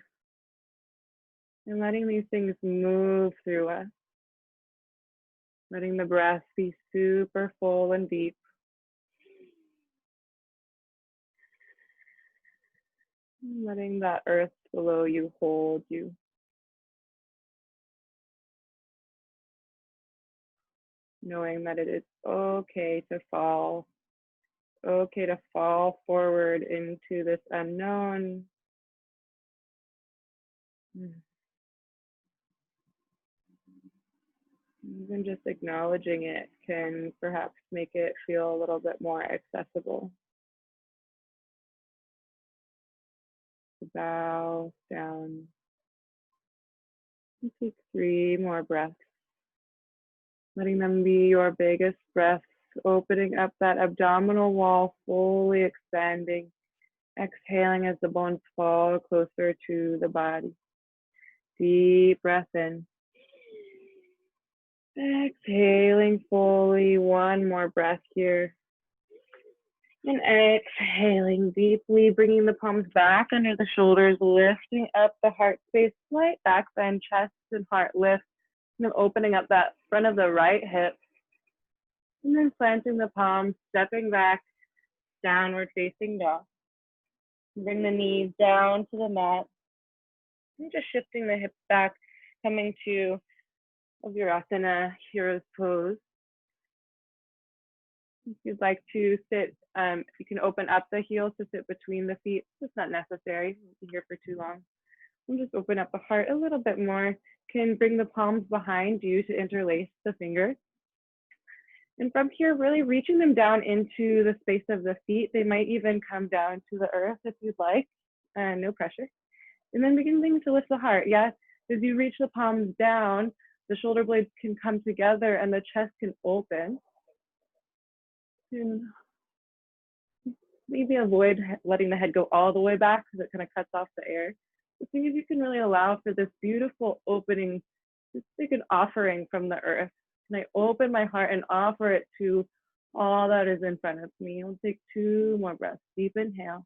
and letting these things move through us, letting the breath be super full and deep. Letting that earth below you hold you. Knowing that it is okay to fall forward into this unknown. Even just acknowledging it can perhaps make it feel a little bit more accessible. Bow down. And take 3 more breaths. Letting them be your biggest breaths, opening up that abdominal wall, fully expanding. Exhaling as the bones fall closer to the body. Deep breath in. Exhaling fully. One more breath here. And exhaling deeply, bringing the palms back under the shoulders, lifting up the heart space, slight back bend, chest and heart lift, and then opening up that front of the right hip. And then planting the palms, stepping back, downward facing dog. Bring the knees down to the mat. And just shifting the hips back, coming to a Virasana Hero's Pose. If you'd like to sit, you can open up the heels to sit between the feet. It's not necessary. We'll be here for too long. And just open up the heart a little bit more. Can bring the palms behind you to interlace the fingers. And from here, really reaching them down into the space of the feet. They might even come down to the earth if you'd like, no pressure. And then beginning to lift the heart. Yes, as you reach the palms down, the shoulder blades can come together and the chest can open. And maybe avoid letting the head go all the way back because it kind of cuts off the air. As soon as you can really allow for this beautiful opening, just take an offering from the earth. Can I open my heart and offer it to all that is in front of me? We'll take 2 more breaths. Deep inhale.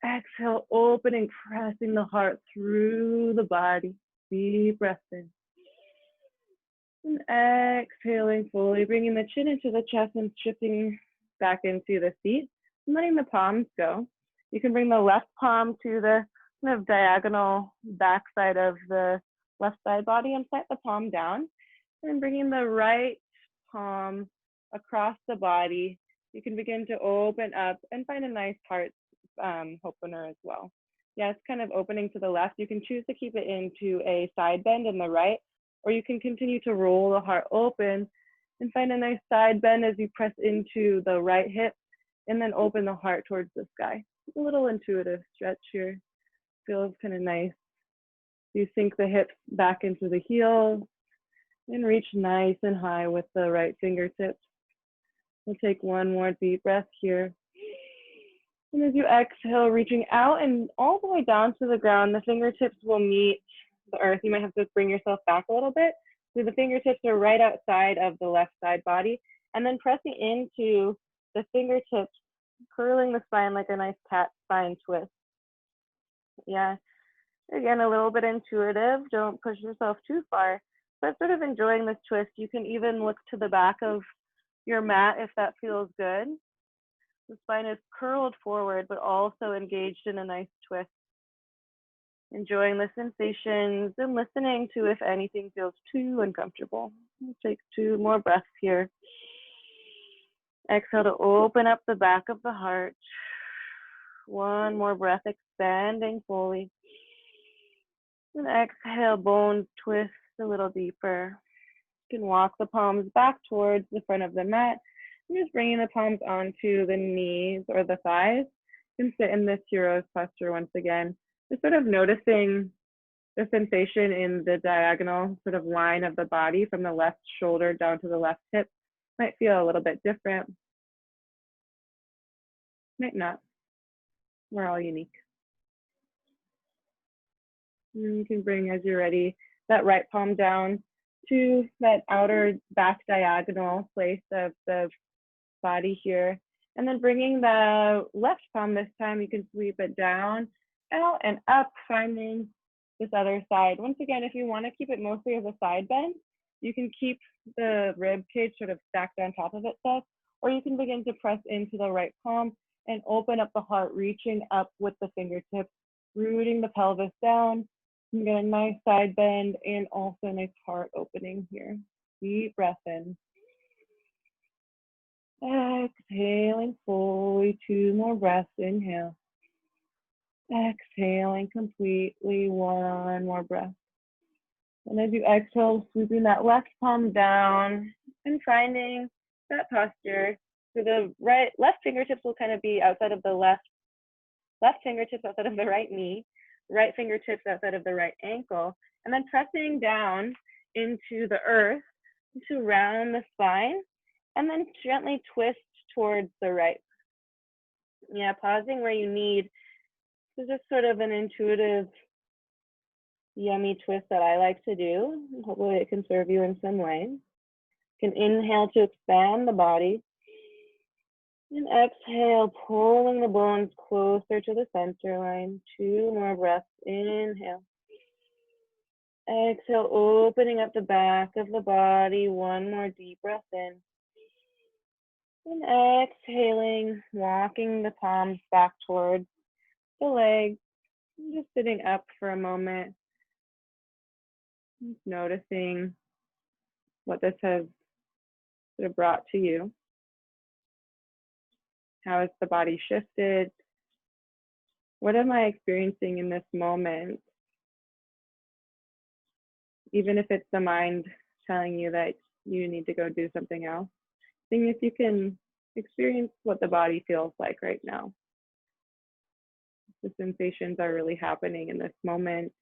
Exhale, opening, pressing the heart through the body. Deep breath in. And exhaling fully, bringing the chin into the chest and shifting back into the seat and letting the palms go. You can bring the left palm to the kind of diagonal back side of the left side body and plant the palm down. And bringing the right palm across the body, you can begin to open up and find a nice heart opener as well. Yeah, it's kind of opening to the left. You can choose to keep it into a side bend in the right, or you can continue to roll the heart open and find a nice side bend as you press into the right hip and then open the heart towards the sky. A little intuitive stretch here. Feels kind of nice. You sink the hips back into the heels and reach nice and high with the right fingertips. We'll take one more deep breath here. And as you exhale, reaching out and all the way down to the ground, the fingertips will meet the earth. You might have to bring yourself back a little bit. So the fingertips are right outside of the left side body. And then pressing into the fingertips, curling the spine like a nice cat spine twist. Yeah, again, a little bit intuitive. Don't push yourself too far. But sort of enjoying this twist. You can even look to the back of your mat if that feels good. The spine is curled forward, but also engaged in a nice twist. Enjoying the sensations and listening to if anything feels too uncomfortable. We'll take 2 more breaths here. Exhale to open up the back of the heart. 1 more breath, expanding fully. And exhale, bones twist a little deeper. You can walk the palms back towards the front of the mat. And just bringing the palms onto the knees or the thighs. You can sit in this hero's posture once again. Just sort of noticing the sensation in the diagonal sort of line of the body from the left shoulder down to the left hip. Might feel a little bit different. Might not. We're all unique. And you can bring, as you're ready, that right palm down to that outer back diagonal place of the body here. And then bringing the left palm this time, you can sweep it down, out and up, finding this other side. Once again, if you want to keep it mostly as a side bend, you can keep the rib cage sort of stacked on top of itself, or you can begin to press into the right palm and open up the heart, reaching up with the fingertips, rooting the pelvis down. You get a nice side bend and also a nice heart opening here. Deep breath in. Exhaling fully, 2 more breaths, inhale. Exhaling completely, 1 more breath. And as you exhale, sweeping that left palm down and finding that posture. So the left fingertips will kind of be outside of the left fingertips outside of the right knee, right fingertips outside of the right ankle, and then pressing down into the earth to round the spine, and then gently twist towards the right. Yeah, pausing where you need. This is just sort of an intuitive, yummy twist that I like to do. Hopefully it can serve you in some way. You can inhale to expand the body. And exhale, pulling the bones closer to the center line. 2 more breaths. Inhale. Exhale, opening up the back of the body. 1 more deep breath in. And exhaling, walking the palms back towards the legs. Just sitting up for a moment. Just noticing what this has sort of brought to you. How has the body shifted? What am I experiencing in this moment? Even if it's the mind telling you that you need to go do something else, seeing if you can experience what the body feels like right now. The sensations are really happening in this moment.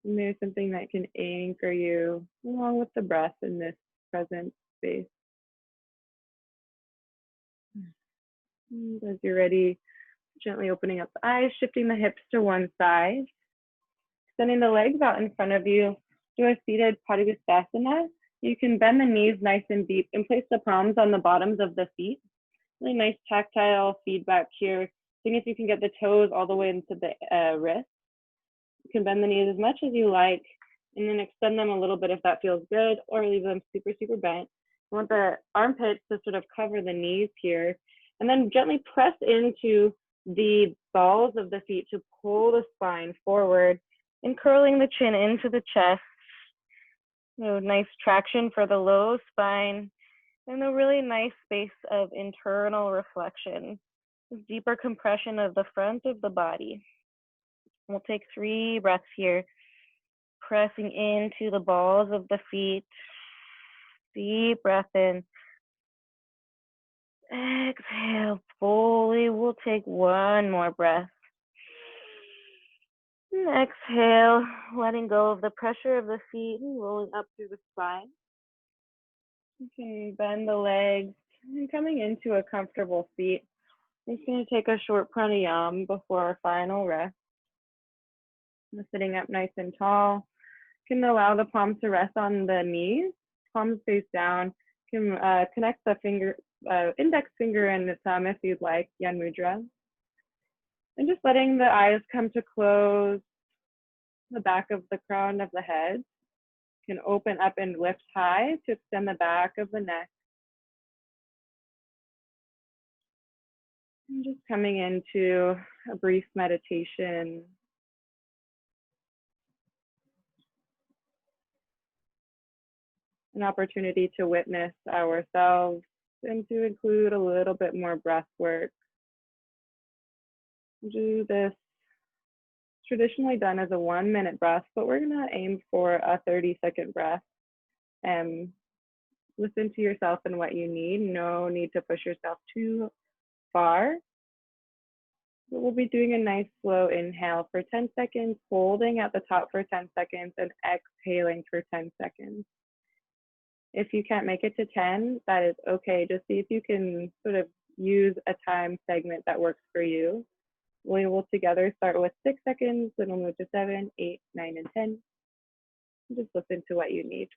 And there's something that can anchor you along with the breath in this present space. And as you're ready, gently opening up the eyes, shifting the hips to one side, extending the legs out in front of you. Do a seated Padangusthasana. You can bend the knees nice and deep and place the palms on the bottoms of the feet. Really nice tactile feedback here. Seeing if you can get the toes all the way into the wrist. You can bend the knees as much as you like and then extend them a little bit if that feels good, or leave them super, super bent. You want the armpits to sort of cover the knees here, and then gently press into the balls of the feet to pull the spine forward and curling the chin into the chest. So nice traction for the low spine and a really nice space of internal reflection. Deeper compression of the front of the body. We'll take 3 breaths here, pressing into the balls of the feet. Deep breath in. Exhale fully. We'll take 1 more breath. And exhale, letting go of the pressure of the feet and rolling up through the spine. Okay, bend the legs and coming into a comfortable seat. I'm just going to take a short pranayama before our final rest. I'm sitting up nice and tall. You can allow the palms to rest on the knees, palms face down. You can connect the index finger and the thumb if you'd like, Yan Mudra. And just letting the eyes come to close, the back of the crown of the head. You can open up and lift high to extend the back of the neck. And just coming into a brief meditation. An opportunity to witness ourselves and to include a little bit more breath work. Do this traditionally done as a 1-minute breath, but we're going to aim for a 30-second breath. And listen to yourself and what you need. No need to push yourself too far. But we'll be doing a nice slow inhale for 10 seconds, holding at the top for 10 seconds, and exhaling for 10 seconds. If you can't make it to 10, that is okay. Just see if you can sort of use a time segment that works for you. We will together start with 6 seconds, then we'll move to 7, 8, 9, and 10. Just listen to what you need.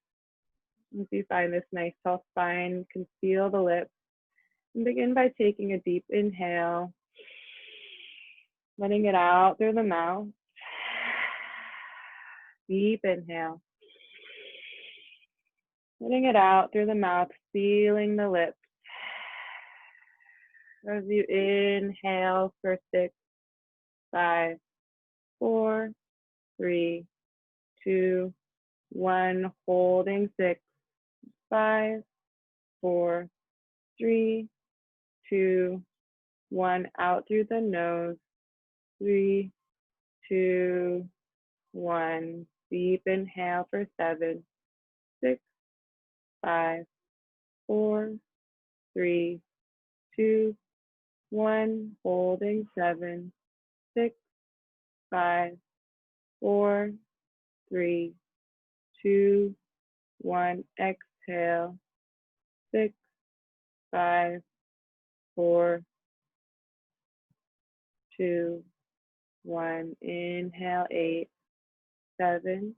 Once you find this nice tall spine, you can feel the lips. And begin by taking a deep inhale, letting it out through the mouth. Deep inhale. Letting it out through the mouth, feeling the lips. As you inhale for 6, 5, 4, 3, 2, 1. Holding 6, 5, 4, 3, 2, 1. Out through the nose. 3, 2, 1. Deep inhale for 7, 6, 5, 4, 3, 2, 1. Holding 7, 6, 5, 4, 3, 2, 1. Exhale. 6, 5, 4, 2, 1. Inhale, 8, 7,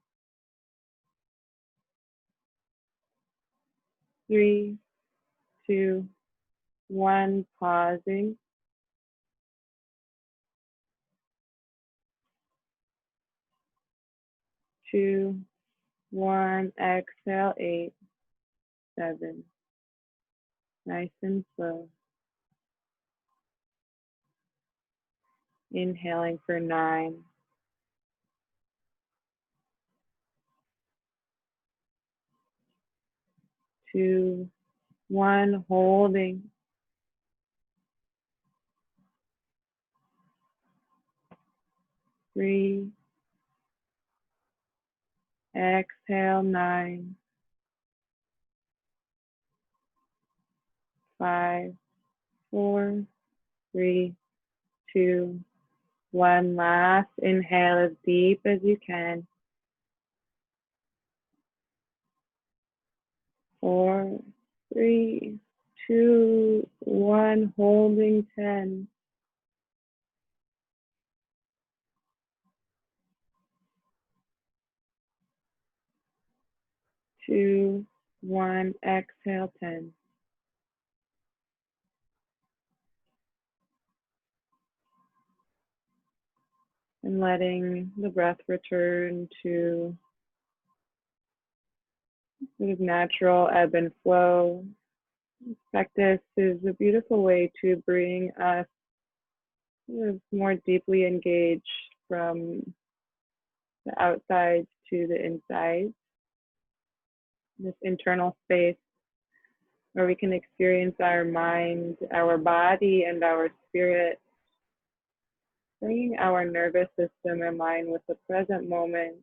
3, 2, 1. Pausing. 2, 1. Exhale, 8, 7. Nice and slow. Inhaling for 9, 2, 1. Holding. 3. Exhale, 9, 5, 4, 3, 2, 1. Last inhale as deep as you can. 4, 3, 2, 1. Holding 10. 2, 1. Exhale 10. And letting the breath return to sort of natural ebb and flow. This practice is a beautiful way to bring us sort of more deeply engaged from the outside to the inside. This internal space where we can experience our mind, our body, and our spirit, bringing our nervous system in line with the present moment,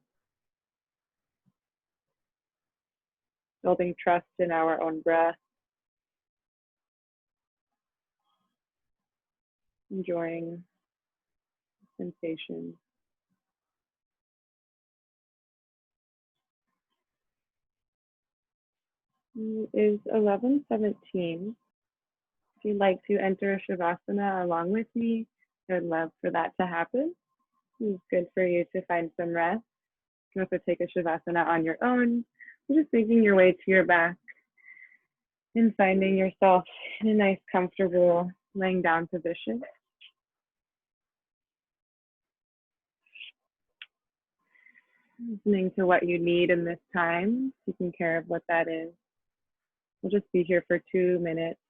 building trust in our own breath, enjoying sensation. It is 11:17. If you'd like to enter Shavasana along with me, I would love for that to happen. It's good for you to find some rest. You can also take a Shavasana on your own, just making your way to your back and finding yourself in a nice, comfortable laying down position. Listening to what you need in this time, taking care of what that is. We'll just be here for 2 minutes.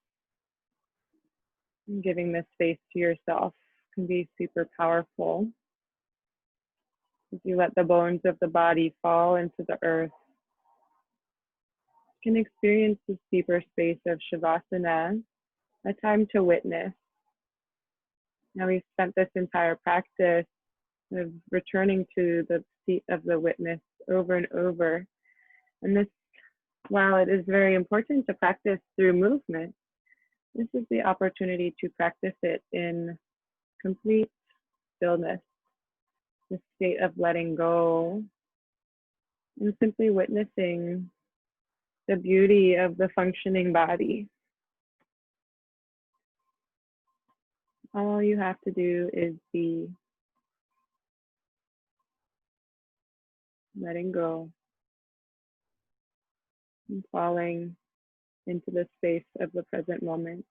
And giving this space to yourself can be super powerful. As you let the bones of the body fall into the earth, you can experience this deeper space of Shavasana, a time to witness. Now we've spent this entire practice of returning to the seat of the witness over and over. And this, while it is very important to practice through movement, this is the opportunity to practice it in complete stillness, the state of letting go, and simply witnessing the beauty of the functioning body. All you have to do is be, letting go, and falling into the space of the present moment.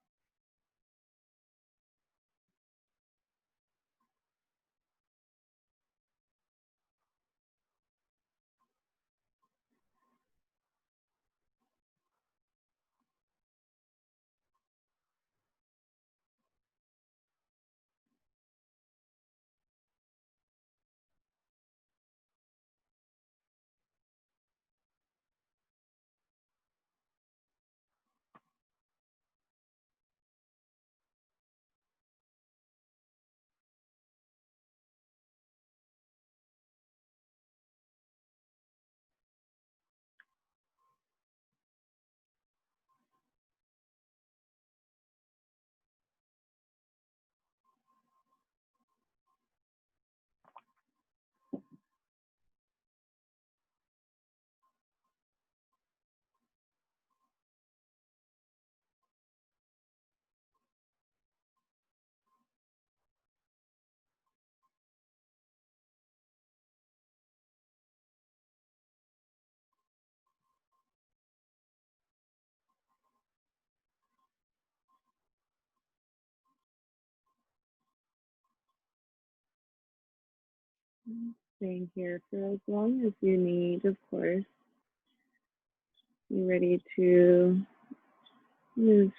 Staying here for as long as you need, of course. You're ready to move,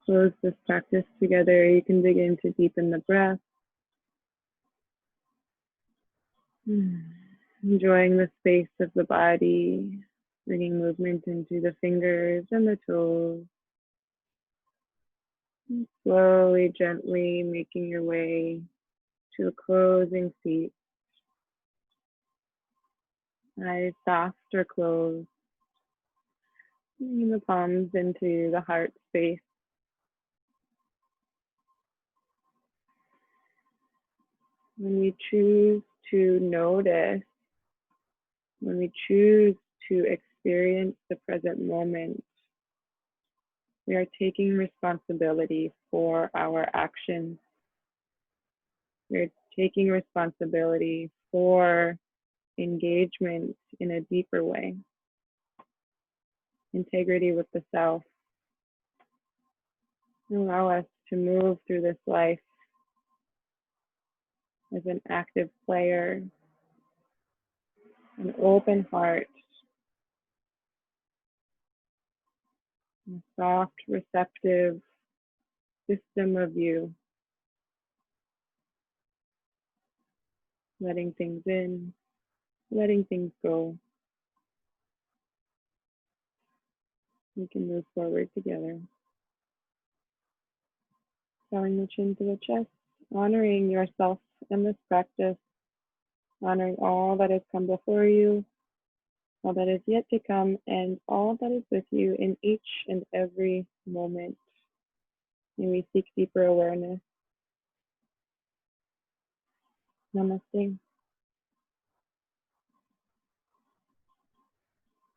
close this practice together. You can begin to deepen the breath. Enjoying the space of the body, bringing movement into the fingers and the toes. And slowly, gently making your way to a closing seat. Eyes soft or closed. Bringing the palms into the heart space. When we choose to notice, when we choose to experience the present moment, we are taking responsibility for our actions. We're taking responsibility for engagement in a deeper way, integrity with the self. Allow us to move through this life as an active player, an open heart, a soft, receptive system of you, letting things in, letting things go. We can move forward together. Bowing the chin to the chest, honoring yourself in this practice, honoring all that has come before you, all that is yet to come, and all that is with you in each and every moment. May we seek deeper awareness. Namaste.